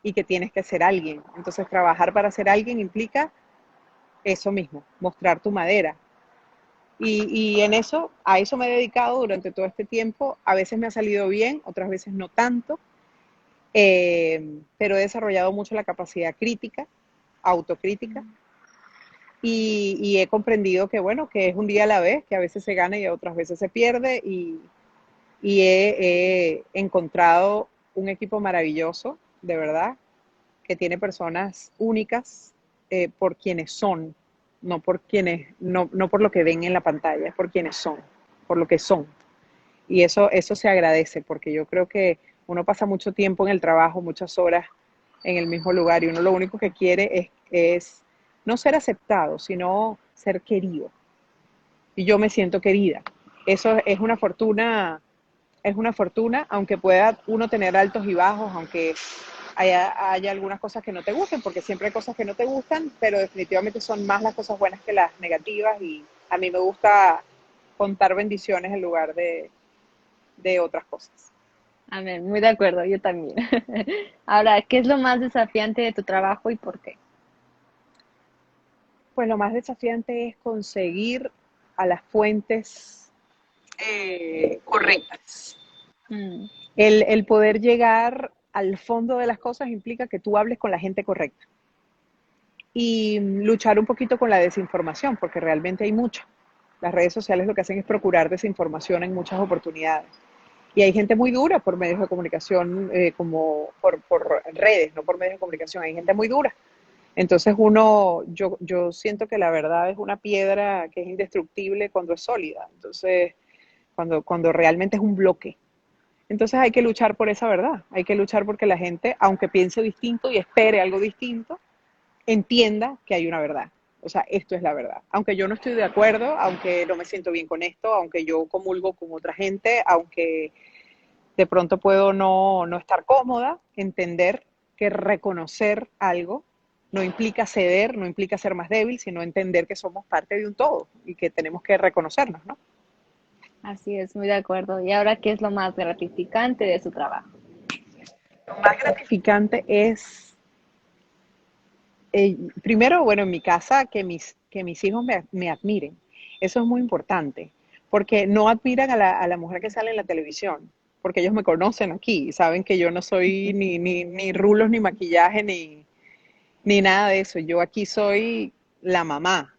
y que tienes que ser alguien. Entonces, trabajar para ser alguien implica eso mismo, mostrar tu madera. Y a eso me he dedicado durante todo este tiempo. A veces me ha salido bien, otras veces no tanto, pero he desarrollado mucho la capacidad crítica, autocrítica, y he comprendido que, bueno, que es un día a la vez, que a veces se gana y a otras veces se pierde, y he encontrado un equipo maravilloso, de verdad, que tiene personas únicas, por quienes son, no por lo que ven en la pantalla, por quienes son, por lo que son. Y eso se agradece, porque yo creo que uno pasa mucho tiempo en el trabajo, muchas horas en el mismo lugar, y uno lo único que quiere es no ser aceptado, sino ser querido. Y yo me siento querida. Eso es una fortuna, aunque pueda uno tener altos y bajos, aunque haya algunas cosas que no te gusten, porque siempre hay cosas que no te gustan, pero definitivamente son más las cosas buenas que las negativas y a mí me gusta contar bendiciones en lugar de otras cosas. Amén, muy de acuerdo, yo también. Ahora, ¿qué es lo más desafiante de tu trabajo y por qué? Pues lo más desafiante es conseguir a las fuentes correctas. Mm, El poder llegar al fondo de las cosas implica que tú hables con la gente correcta y luchar un poquito con la desinformación, porque realmente hay mucha. Las redes sociales lo que hacen es procurar desinformación en muchas oportunidades. Y hay gente muy dura por medios de comunicación, como por redes, no por medios de comunicación. Hay gente muy dura. Entonces yo siento que la verdad es una piedra que es indestructible cuando es sólida. Entonces, cuando realmente es un bloque. Entonces hay que luchar por esa verdad. Hay que luchar porque la gente, aunque piense distinto y espere algo distinto, entienda que hay una verdad. O sea, esto es la verdad. Aunque yo no estoy de acuerdo, aunque no me siento bien con esto, aunque yo comulgo con otra gente, aunque de pronto puedo no estar cómoda, entender que reconocer algo no implica ceder, no implica ser más débil, sino entender que somos parte de un todo y que tenemos que reconocernos, ¿no? así es, muy de acuerdo. ¿Y ahora qué es lo más gratificante de su trabajo? Lo más gratificante es, primero, bueno, en mi casa, que mis hijos me admiren. Eso es muy importante, porque no admiran a la mujer que sale en la televisión, porque ellos me conocen aquí, saben que yo no soy ni rulos, ni maquillaje, ni nada de eso. Yo aquí soy la mamá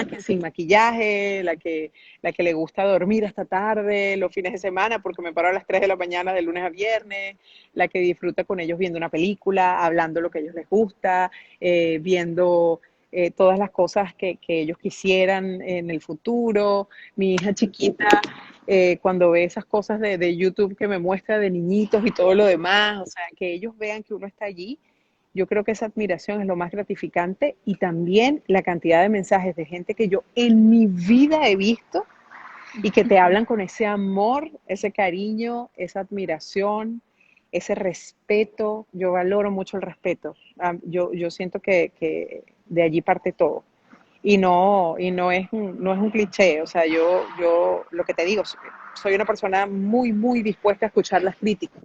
que sin maquillaje, la que le gusta dormir hasta tarde, los fines de semana, porque me paro a las 3 de la mañana de lunes a viernes, la que disfruta con ellos viendo una película, hablando lo que a ellos les gusta, viendo todas las cosas que ellos quisieran en el futuro. Mi hija chiquita, cuando ve esas cosas de YouTube que me muestra de niñitos y todo lo demás, o sea, que ellos vean que uno está allí, yo creo que esa admiración es lo más gratificante y también la cantidad de mensajes de gente que yo en mi vida he visto y que te hablan con ese amor, ese cariño, esa admiración, ese respeto. Yo valoro mucho el respeto. Yo siento que de allí parte todo. Y no es un cliché. O sea, yo lo que te digo, soy una persona muy dispuesta a escuchar las críticas.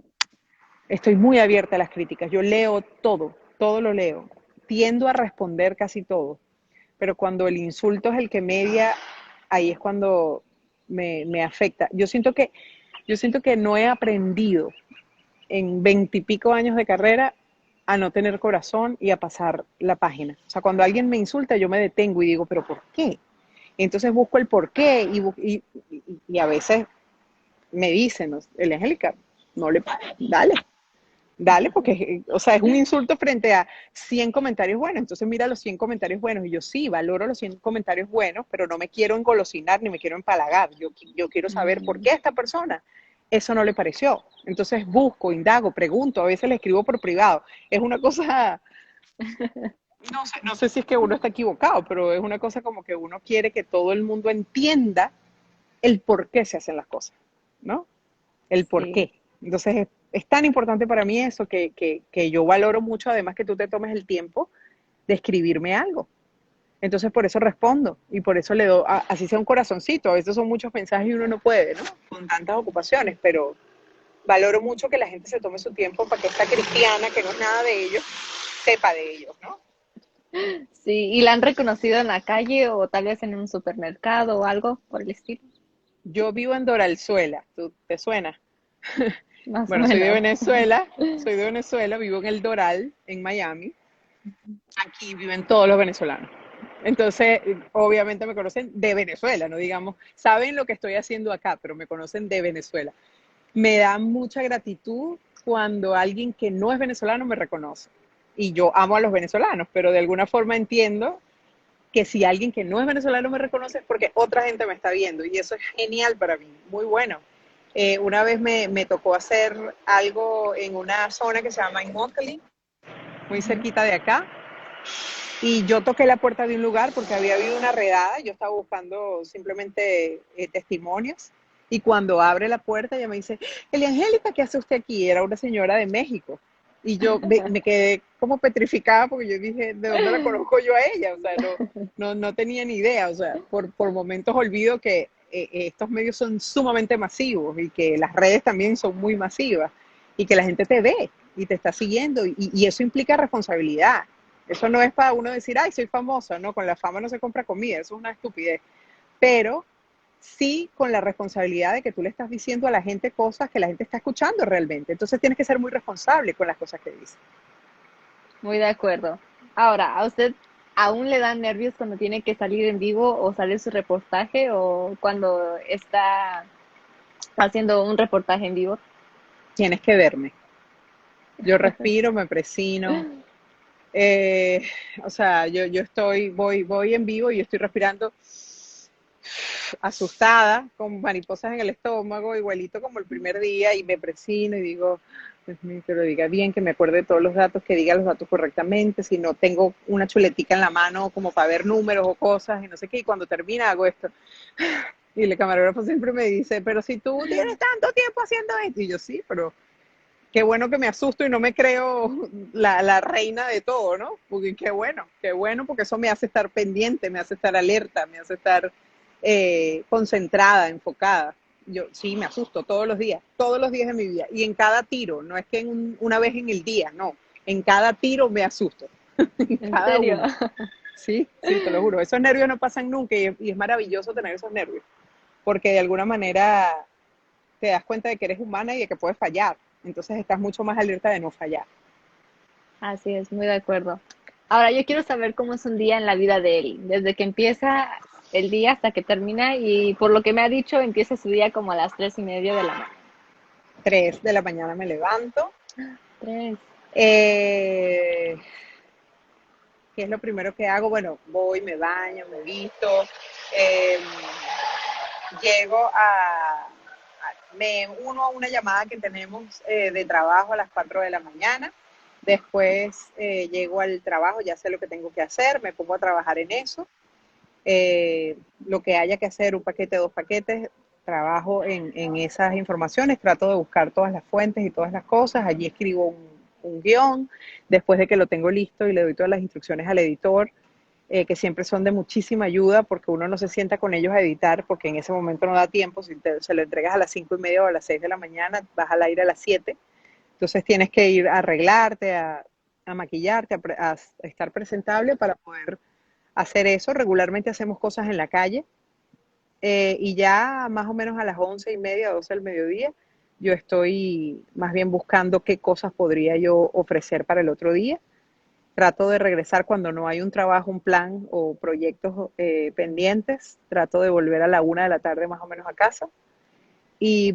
Estoy muy abierta a las críticas. Yo leo todo, todo lo leo. Tiendo a responder casi todo. Pero cuando el insulto es el que media, ahí es cuando me afecta. Yo siento que no he aprendido en 20 y pico años de carrera a no tener corazón y a pasar la página. O sea, cuando alguien me insulta, yo me detengo y digo, ¿pero por qué? Y entonces busco el por qué y a veces me dicen, ¿no? El Angélica, no le pares, dale, dale, porque, o sea, es un insulto frente a 100 comentarios buenos. Entonces mira los 100 comentarios buenos. Y yo sí, valoro los 100 comentarios buenos, pero no me quiero engolosinar ni me quiero empalagar. Yo quiero saber por Mm, qué a esta persona eso no le pareció. Entonces busco, indago, pregunto, a veces le escribo por privado. Es una cosa, no sé si es que uno está equivocado, pero es una cosa como que uno quiere que todo el mundo entienda el por qué se hacen las cosas, ¿no? El por sí. qué. Entonces es tan importante para mí eso que yo valoro mucho, además que tú te tomes el tiempo de escribirme algo. Entonces por eso respondo y por eso le doy, así sea un corazoncito, a veces son muchos mensajes y uno no puede, ¿no? Con tantas ocupaciones, pero valoro mucho que la gente se tome su tiempo para que esta cristiana, que no es nada de ellos, sepa de ellos, ¿no? Sí, ¿y la han reconocido en la calle o tal vez en un supermercado o algo por el estilo? Yo vivo en Doralzuela, ¿tú te suena? Más o Bueno, menos. soy de Venezuela, vivo en el Doral, en Miami. Aquí viven todos los venezolanos. Entonces, obviamente me conocen de Venezuela, no digamos, saben lo que estoy haciendo acá, pero me conocen de Venezuela. Me da mucha gratitud cuando alguien que no es venezolano me reconoce. Y yo amo a los venezolanos, pero de alguna forma entiendo que si alguien que no es venezolano me reconoce es porque otra gente me está viendo. Y eso es genial para mí, muy bueno. Una vez me tocó hacer algo en una zona que se llama Immokalee, muy Ujú. cerquita de acá, Y yo toqué la puerta de un lugar porque había habido una redada, yo estaba buscando simplemente testimonios. Y cuando abre la puerta, ella me dice, Eliangélica, ¿qué hace usted aquí? Era una señora de México. Y yo me quedé como petrificada porque yo dije, ¿de dónde la conozco yo a ella? O sea, no tenía ni idea. O sea, por momentos olvido que estos medios son sumamente masivos y que las redes también son muy masivas y que la gente te ve y te está siguiendo y eso implica responsabilidad. Eso no es para uno decir, ay, soy famosa, no, con la fama no se compra comida, eso es una estupidez. Pero sí con la responsabilidad de que tú le estás diciendo a la gente cosas que la gente está escuchando realmente. Entonces tienes que ser muy responsable con las cosas que dices. Muy de acuerdo. Ahora, ¿a usted aún le dan nervios cuando tiene que salir en vivo o salir su reportaje o cuando está haciendo un reportaje en vivo? Tienes que verme. Yo respiro, me presino. eh, o sea, voy en vivo y estoy respirando asustada, con mariposas en el estómago, igualito como el primer día, y me presino y digo, Dios mío, que lo diga bien, que me acuerde de todos los datos, que diga los datos correctamente, si no tengo una chuletica en la mano como para ver números o cosas y no sé qué, y cuando termina hago esto. Y el camarógrafo siempre me dice, pero si tú tienes tanto tiempo haciendo esto, y yo sí, pero qué bueno que me asusto y no me creo la reina de todo, ¿no? Porque qué bueno, porque eso me hace estar pendiente, me hace estar alerta, me hace estar concentrada, enfocada. Yo sí me asusto todos los días de mi vida. Y en cada tiro, no es que una vez en el día, no. En cada tiro me asusto. En ¿En cada serio? uno. Sí, sí, te lo juro. Esos nervios no pasan nunca y es maravilloso tener esos nervios. Porque de alguna manera te das cuenta de que eres humana y de que puedes fallar. Entonces estás mucho más alerta de no fallar. Así es, muy de acuerdo. Ahora, yo quiero saber cómo es un día en la vida de él, desde que empieza el día hasta que termina y por lo que me ha dicho, empieza su día como a las 3:30 de la mañana. 3 de la mañana me levanto. Tres. Eh, ¿Qué es lo primero que hago? Bueno, voy, me baño, me visto, eh, llego me uno a una llamada que tenemos de trabajo a las 4 de la mañana. Después llego al trabajo, ya sé lo que tengo que hacer, me pongo a trabajar en eso. Lo que haya que hacer, un paquete, dos paquetes, trabajo en esas informaciones, trato de buscar todas las fuentes y todas las cosas, allí escribo un guión, después de que lo tengo listo y le doy todas las instrucciones al editor, que siempre son de muchísima ayuda porque uno no se sienta con ellos a editar porque en ese momento no da tiempo, si se lo entregas a las 5:30 o a las 6 de la mañana, vas al aire a las 7, entonces tienes que ir a arreglarte, a maquillarte, a estar presentable para poder hacer eso. Regularmente hacemos cosas en la calle y ya más o menos a las 11:30, 12 del mediodía, yo estoy más bien buscando qué cosas podría yo ofrecer para el otro día. Trato de regresar cuando no hay un trabajo, un plan o proyectos pendientes. Trato de volver a la 1 de la tarde más o menos a casa. Y,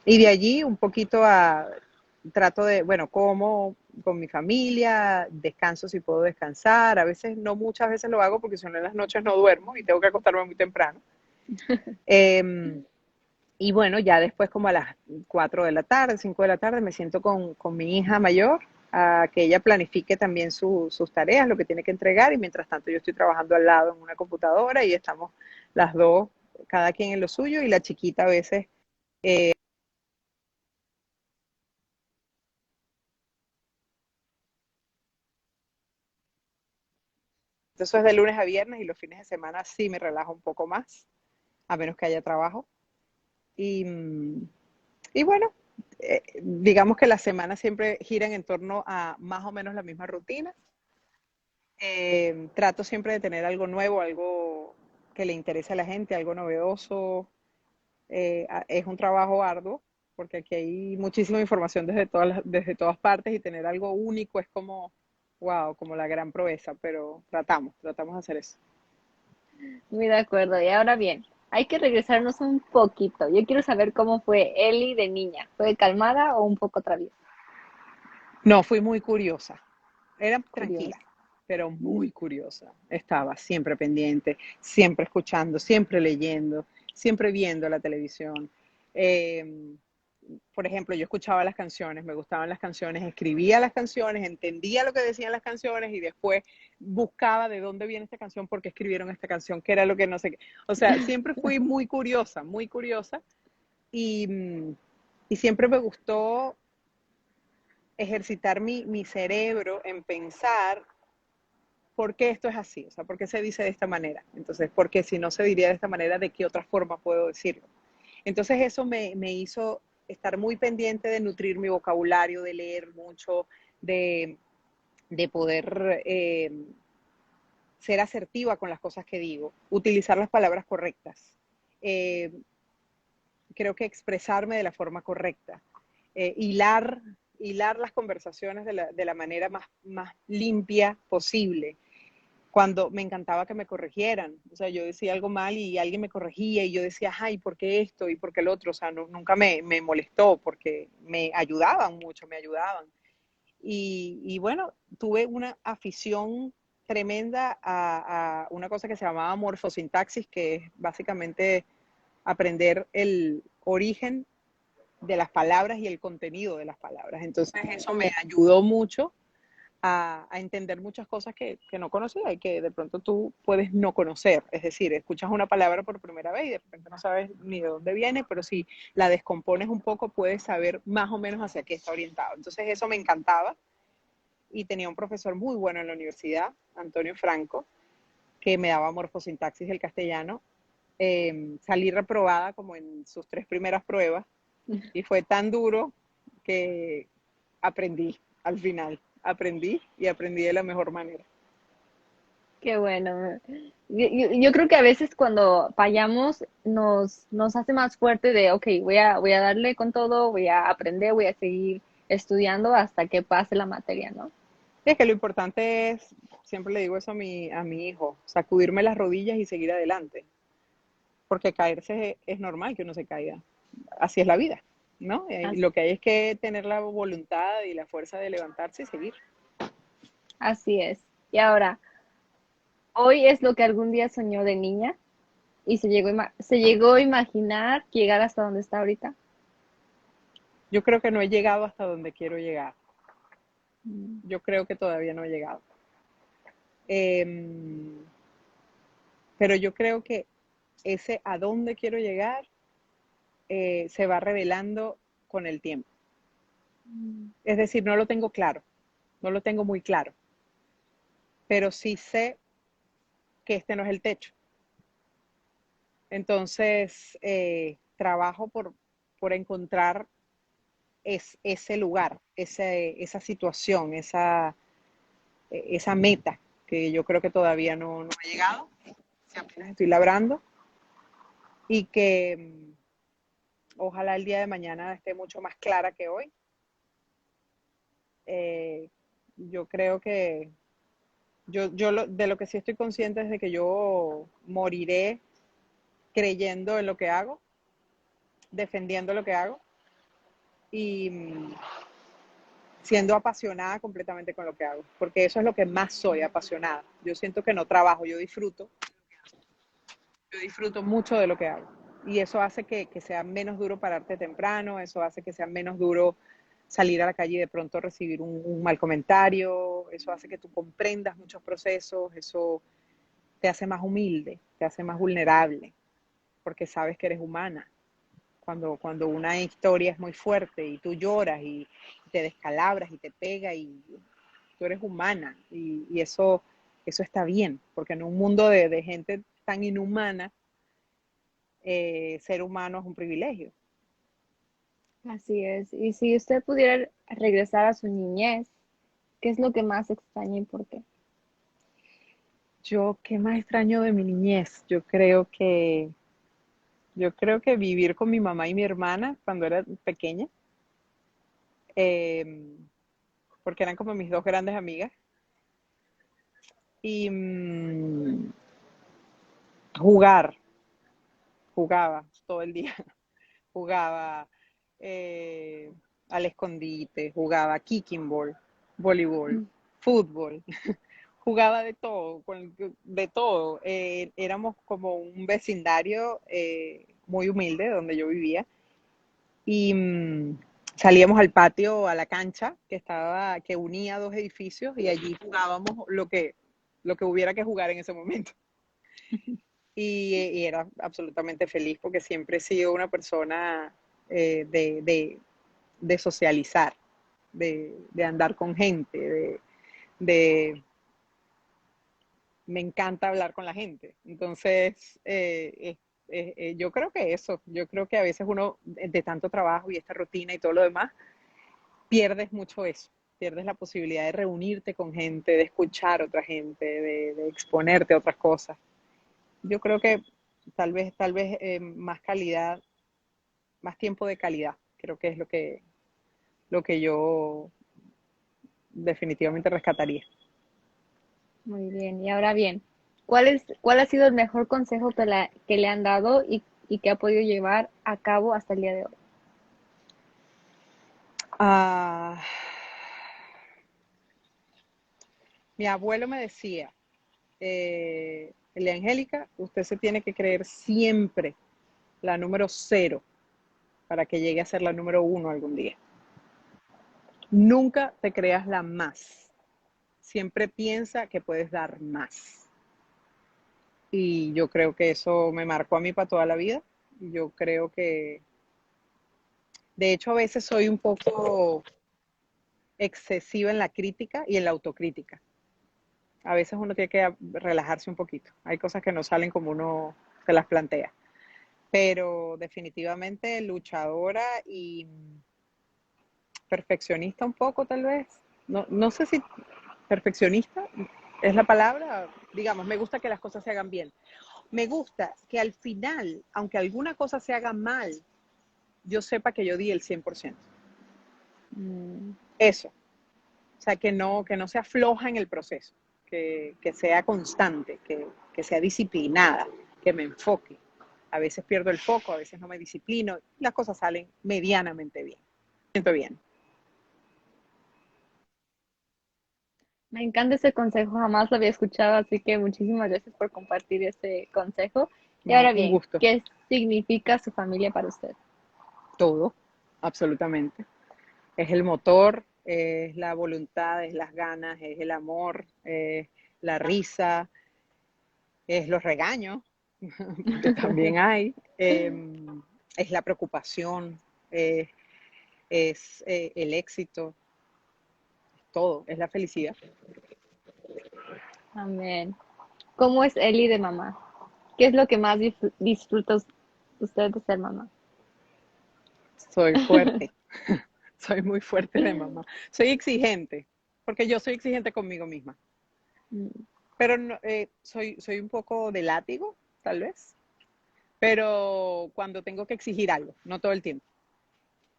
y de allí un poquito trato de, bueno, como con mi familia, descanso si puedo descansar. A veces, no muchas veces lo hago porque si no en las noches no duermo y tengo que acostarme muy temprano. Eh, y bueno, ya después como a las 4 de la tarde, 5 de la tarde, me siento con mi hija mayor a que ella planifique también sus tareas, lo que tiene que entregar, y mientras tanto yo estoy trabajando al lado en una computadora y estamos las dos, cada quien en lo suyo, y la chiquita a veces, eso es de lunes a viernes y los fines de semana sí me relajo un poco más, a menos que haya trabajo. Y, y bueno, digamos que las semanas siempre giran en torno a más o menos la misma rutina. Trato siempre de tener algo nuevo, algo que le interese a la gente, algo novedoso. Es un trabajo arduo porque aquí hay muchísima información desde todas partes y tener algo único es como, wow, como la gran proeza, pero tratamos de hacer eso. Muy de acuerdo. Y ahora bien, hay que regresarnos un poquito. Yo quiero saber cómo fue Eli de niña. ¿Fue calmada o un poco traviesa? No, fui muy curiosa. Era tranquila, Curiosa. pero muy curiosa. Estaba siempre pendiente, siempre escuchando, siempre leyendo, siempre viendo la televisión. Eh, por ejemplo, yo escuchaba las canciones, me gustaban las canciones, escribía las canciones, entendía lo que decían las canciones y después buscaba de dónde viene esta canción, por qué escribieron esta canción, qué era lo que no sé qué. O sea, siempre fui muy curiosa y, y siempre me gustó ejercitar mi cerebro en pensar por qué esto es así, o sea, por qué se dice de esta manera. Entonces, porque si no se diría de esta manera, ¿de qué otra forma puedo decirlo? Entonces eso me hizo estar muy pendiente de nutrir mi vocabulario, de leer mucho, de, de poder ser asertiva con las cosas que digo, utilizar las palabras correctas. Eh, Creo que expresarme de la forma correcta, hilar las conversaciones de la manera más limpia posible. Cuando me encantaba que me corrigieran, o sea, yo decía algo mal y alguien me corregía y yo decía, ay, ¿por qué esto y por qué el otro? O sea, nunca me molestó porque me ayudaban mucho, me ayudaban. Y bueno, tuve una afición tremenda a una cosa que se llamaba morfosintaxis, que es básicamente aprender el origen de las palabras y el contenido de las palabras. Entonces eso me ayudó mucho a entender muchas cosas que no conocía y que de pronto tú puedes no conocer. Es decir, escuchas una palabra por primera vez y de repente no sabes ni de dónde viene, pero si la descompones un poco puedes saber más o menos hacia qué está orientado. Entonces eso me encantaba y tenía un profesor muy bueno en la universidad, Antonio Franco, que me daba morfosintaxis del castellano. Salí reprobada como en sus 3 primeras pruebas y fue tan duro que aprendí al final. Aprendí y aprendí de la mejor manera. Qué bueno. Yo creo que a veces cuando fallamos nos hace más fuerte de, ok, voy a darle con todo, voy a aprender, voy a seguir estudiando hasta que pase la materia, ¿no? Y es que lo importante es, siempre le digo eso a mi hijo, sacudirme las rodillas y seguir adelante, porque caerse es normal que uno se caiga. Así es la vida, ¿no? As- Lo que hay es que tener la voluntad y la fuerza de levantarse y seguir. Así es. Y ahora, hoy es lo que algún día soñó de niña y se llegó a imaginar llegar hasta donde está ahorita. Yo creo que no he llegado hasta donde quiero llegar. Mm. Yo creo que todavía no he llegado. Eh, pero yo creo que ese a dónde quiero llegar se va revelando con el tiempo. Mm. Es decir, no lo tengo claro, no lo tengo muy claro, pero sí sé que este no es el techo. Entonces, trabajo por encontrar ese lugar, esa situación, esa meta que yo creo que todavía no ha llegado, que apenas estoy labrando y que ojalá el día de mañana esté mucho más clara que hoy. Eh, yo creo que de lo que sí estoy consciente es de que yo moriré creyendo en lo que hago, defendiendo lo que hago y siendo apasionada completamente con lo que hago, porque eso es lo que más soy, apasionada. Yo siento que no trabajo, yo disfruto mucho de lo que hago. Y eso hace que sea menos duro pararte temprano, eso hace que sea menos duro salir a la calle y de pronto recibir un mal comentario, eso hace que tú comprendas muchos procesos, eso te hace más humilde, te hace más vulnerable, porque sabes que eres humana. Cuando una historia es muy fuerte y tú lloras y te descalabras y te pega y tú eres humana y eso está bien, porque en un mundo de gente tan inhumana, ser humano es un privilegio. Así es. Y si usted pudiera regresar a su niñez, ¿qué es lo que más extraña y por qué? Yo, ¿qué más extraño de mi niñez? Yo creo que vivir con mi mamá y mi hermana cuando era pequeña, eh, porque eran como mis dos grandes amigas, y jugar, jugaba todo el día, jugaba eh, al escondite, jugaba kicking ball, voleibol, Mm. fútbol, jugaba de todo, de todo. Éramos como un vecindario muy humilde donde yo vivía y salíamos al patio, a la cancha que unía dos edificios y allí jugábamos lo que hubiera que jugar en ese momento. Y era absolutamente feliz porque siempre he sido una persona de socializar, de andar con gente, de me encanta hablar con la gente. Entonces, yo creo que eso, yo creo que a veces uno de tanto trabajo y esta rutina y todo lo demás, pierdes mucho eso, pierdes la posibilidad de reunirte con gente, de escuchar a otra gente, de exponerte a otras cosas. Yo creo que tal vez más calidad, más tiempo de calidad, creo que es lo que yo definitivamente rescataría. Muy bien. Y ahora bien, cuál ha sido el mejor consejo que le han dado y que ha podido llevar a cabo hasta el día de hoy? Ah, mi abuelo me decía, Elia Angélica, usted se tiene que creer siempre la número cero para que llegue a ser la número uno algún día. Nunca te creas la más. Siempre piensa que puedes dar más. Y yo creo que eso me marcó a mí para toda la vida. Yo creo que, de hecho, a veces soy un poco excesiva en la crítica y en la autocrítica. A veces uno tiene que relajarse un poquito. Hay cosas que no salen como uno se las plantea. Pero definitivamente luchadora y perfeccionista un poco, tal vez. No sé si perfeccionista es la palabra. Digamos, me gusta que las cosas se hagan bien. Me gusta que al final, aunque alguna cosa se haga mal, yo sepa que yo di el 100%. Mm, Eso. O sea, que no se afloja en el proceso, que sea constante, que sea disciplinada, que me enfoque. A veces pierdo el foco, a veces no me disciplino, las cosas salen medianamente bien. Siento bien. Me encanta ese consejo, jamás lo había escuchado, así que muchísimas gracias por compartir ese consejo. Y No, ahora un bien, gusto. ¿qué significa su familia para usted? Todo, absolutamente. Es el motor, es la voluntad, es las ganas, es el amor, es la risa, es los regaños, porque también hay, es la preocupación, eh, es el éxito, todo, es la felicidad. Amén. ¿Cómo es Eli de mamá? ¿Qué es lo que más disfruta usted de ser mamá? Soy fuerte, soy muy fuerte de mamá. Soy exigente, porque yo soy exigente conmigo misma, Mm, pero no, soy un poco de látigo, tal vez, pero cuando tengo que exigir algo, no todo el tiempo.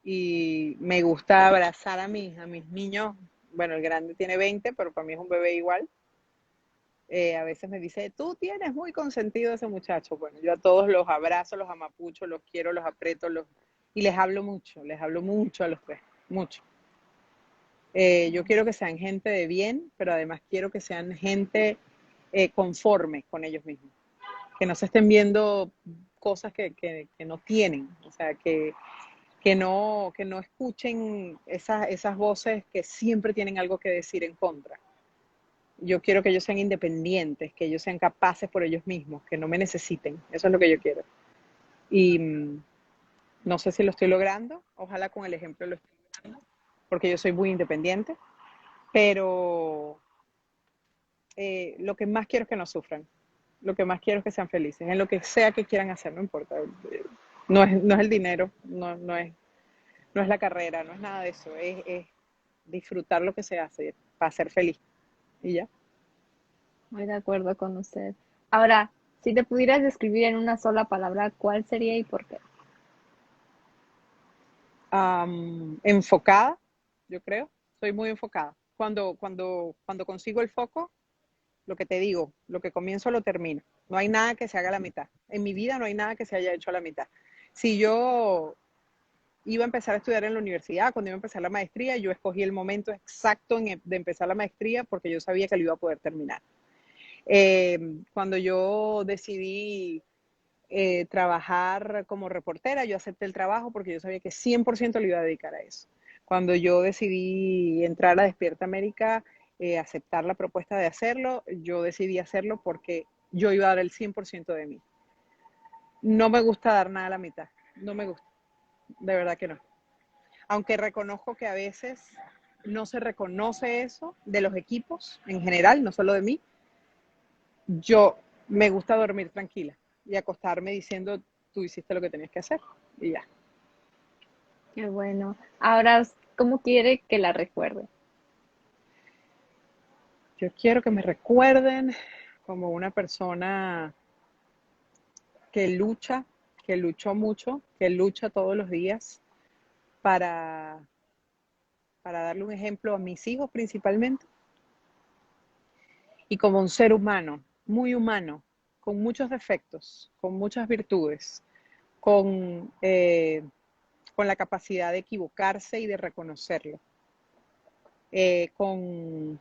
Y me gusta abrazar a mis niños. Bueno, el grande tiene 20, pero para mí es un bebé igual. A veces me dice, tú tienes muy consentido a ese muchacho. Bueno, yo a todos los abrazo, los amapucho, los quiero, los aprieto, y les hablo mucho a los tres, mucho. Yo quiero que sean gente de bien, pero además quiero que sean gente conforme con ellos mismos, que no se estén viendo cosas que no tienen, o sea, que no escuchen esas voces que siempre tienen algo que decir en contra. Yo quiero que ellos sean independientes, que ellos sean capaces por ellos mismos, que no me necesiten. Eso es lo que yo quiero. Y no sé si lo estoy logrando, ojalá con el ejemplo lo estoy logrando, porque yo soy muy independiente, pero lo que más quiero es que no sufran, lo que más quiero es que sean felices, en lo que sea que quieran hacer, no importa. No es el dinero, no es la carrera, no es nada de eso, es disfrutar lo que se hace para ser feliz. Y ya. Muy de acuerdo con usted. Ahora, si te pudieras describir en una sola palabra, ¿cuál sería y por qué? Enfocada, yo creo, soy muy enfocada. Cuando consigo el foco, lo que te digo, lo que comienzo lo termino. No hay nada que se haga a la mitad. En mi vida no hay nada que se haya hecho a la mitad. Si yo iba a empezar a estudiar en la universidad, cuando iba a empezar la maestría, yo escogí el momento exacto de empezar la maestría porque yo sabía que lo iba a poder terminar. Cuando yo decidí trabajar como reportera. Yo acepté el trabajo porque yo sabía que 100% le iba a dedicar a eso. Cuando yo decidí entrar a Despierta América, aceptar la propuesta de hacerlo, yo decidí hacerlo porque yo iba a dar el 100% de mí. No me gusta dar nada a la mitad, no me gusta, de verdad que no. Aunque reconozco que a veces no se reconoce eso de los equipos en general, no solo de mí, yo me gusta dormir tranquila y acostarme diciendo, tú hiciste lo que tenías que hacer y ya. Qué bueno. Ahora, ¿cómo quiere que la recuerde? Yo quiero que me recuerden como una persona que lucha, que luchó mucho, que lucha todos los días para, para darle un ejemplo a mis hijos principalmente, y como un ser humano, con muchos defectos, con muchas virtudes, con, eh, con la capacidad de equivocarse y de reconocerlo, con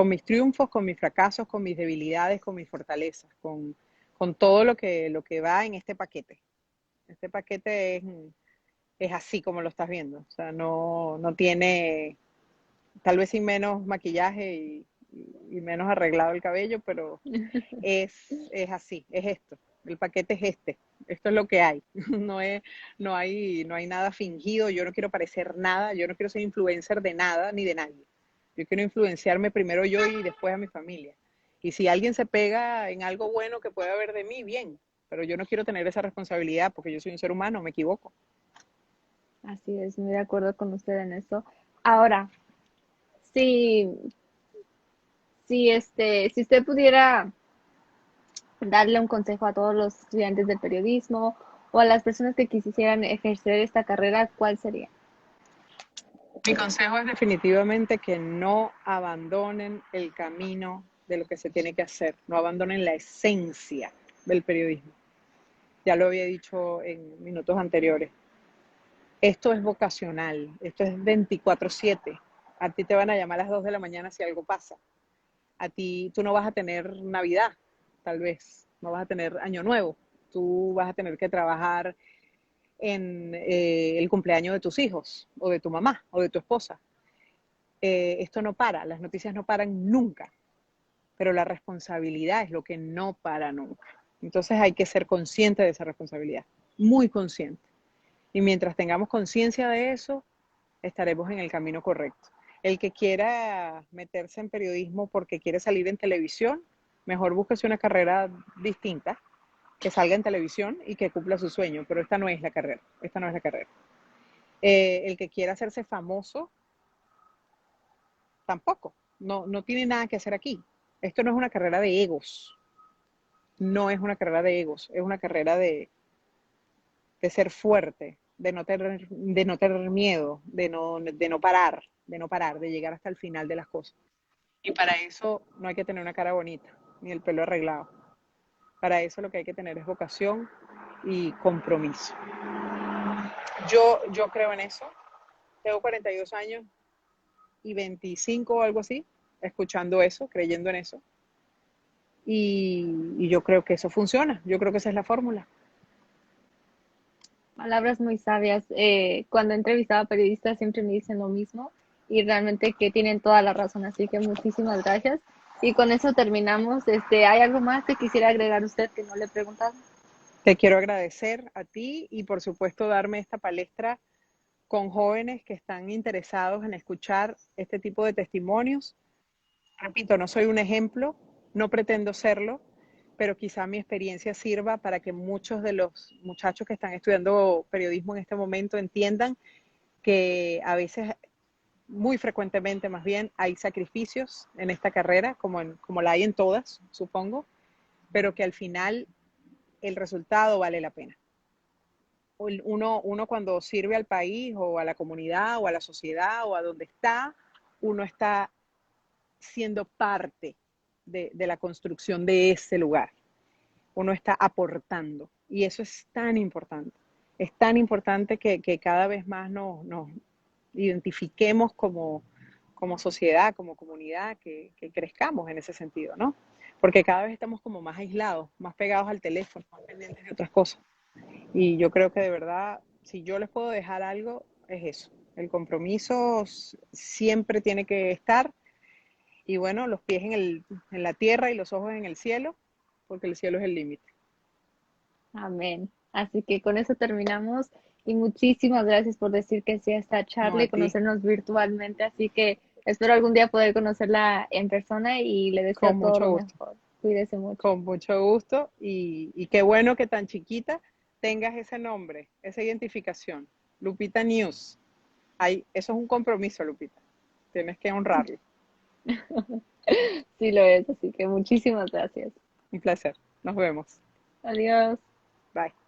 mis triunfos, con mis fracasos, con mis debilidades, con mis fortalezas, con todo lo que va en este paquete. Este paquete es así como lo estás viendo, o sea, no tiene, tal vez sin menos maquillaje y menos arreglado el cabello, pero es así, es esto. El paquete es este. Esto es lo que hay. No, es, no hay nada fingido. Yo no quiero parecer nada. Yo no quiero ser influencer de nada ni de nadie. Yo quiero influenciarme primero yo y después a mi familia. Y si alguien se pega en algo bueno que pueda haber de mí, bien. Pero yo no quiero tener esa responsabilidad porque yo soy un ser humano, me equivoco. Así es, muy de acuerdo con usted en eso. Ahora, si, si usted pudiera darle un consejo a todos los estudiantes del periodismo o a las personas que quisieran ejercer esta carrera, ¿cuál sería? Mi consejo es definitivamente que no abandonen el camino de lo que se tiene que hacer, no abandonen la esencia del periodismo. Ya lo había dicho en minutos anteriores. Esto es vocacional, esto es 24/7. A ti te van a llamar a las 2 de la mañana si algo pasa. A ti, tú no vas a tener Navidad, tal vez, no vas a tener Año Nuevo. Tú vas a tener que trabajar en el cumpleaños de tus hijos, o de tu mamá, o de tu esposa. Esto no para, las noticias no paran nunca, pero la responsabilidad es lo que no para nunca. Entonces hay que ser consciente de esa responsabilidad, muy consciente. Y mientras tengamos conciencia de eso, estaremos en el camino correcto. El que quiera meterse en periodismo porque quiere salir en televisión, mejor búsquese una carrera distinta, que salga en televisión y que cumpla su sueño, pero esta no es la carrera, esta no es la carrera. El que quiera hacerse famoso, tampoco, no tiene nada que hacer aquí. Esto no es una carrera de egos, no es una carrera de egos, es una carrera de ser fuerte, de no tener miedo, de no parar, de llegar hasta el final de las cosas. Y para eso no hay que tener una cara bonita, ni el pelo arreglado. Para eso lo que hay que tener es vocación y compromiso. Yo creo en eso. Tengo 42 años y 25 o algo así, escuchando eso, creyendo en eso. Y yo creo que eso funciona. Yo creo que esa es la fórmula. Palabras muy sabias. Cuando he entrevistado a periodistas siempre me dicen lo mismo y realmente que tienen toda la razón, así que muchísimas gracias. Y con eso terminamos. ¿Hay algo más que quisiera agregar usted que no le he preguntado? Te quiero agradecer a ti y por supuesto darme esta palestra con jóvenes que están interesados en escuchar este tipo de testimonios. Repito, no soy un ejemplo, no pretendo serlo, pero quizá mi experiencia sirva para que muchos de los muchachos que están estudiando periodismo en este momento entiendan que a veces, muy frecuentemente más bien, hay sacrificios en esta carrera, como la hay en todas, supongo, pero que al final el resultado vale la pena. Uno cuando sirve al país o a la comunidad o a la sociedad o a donde está, uno está siendo parte de la construcción de ese lugar. Uno está aportando y eso es tan importante. Es tan importante que cada vez más nos identifiquemos como sociedad, como comunidad, que crezcamos en ese sentido, ¿no? porque cada vez estamos como más aislados, más pegados al teléfono, más pendientes de otras cosas. Y yo creo que de verdad, si yo les puedo dejar algo, es eso. El compromiso siempre tiene que estar y bueno, los pies en la tierra y los ojos en el cielo, porque el cielo es el límite. Amén. Así que con eso terminamos y muchísimas gracias por decir que sí a esta No, charla a y ti, conocernos virtualmente. Así que espero algún día poder conocerla en persona y le deseo con todo mucho lo gusto, mejor. Cuídese mucho. con mucho gusto y qué bueno que tan chiquita tengas ese nombre, esa identificación. Lupita News. Eso es un compromiso, Lupita. Tienes que honrarlo. Sí lo es, así que muchísimas gracias. Un placer. Nos vemos. Adiós. Bye.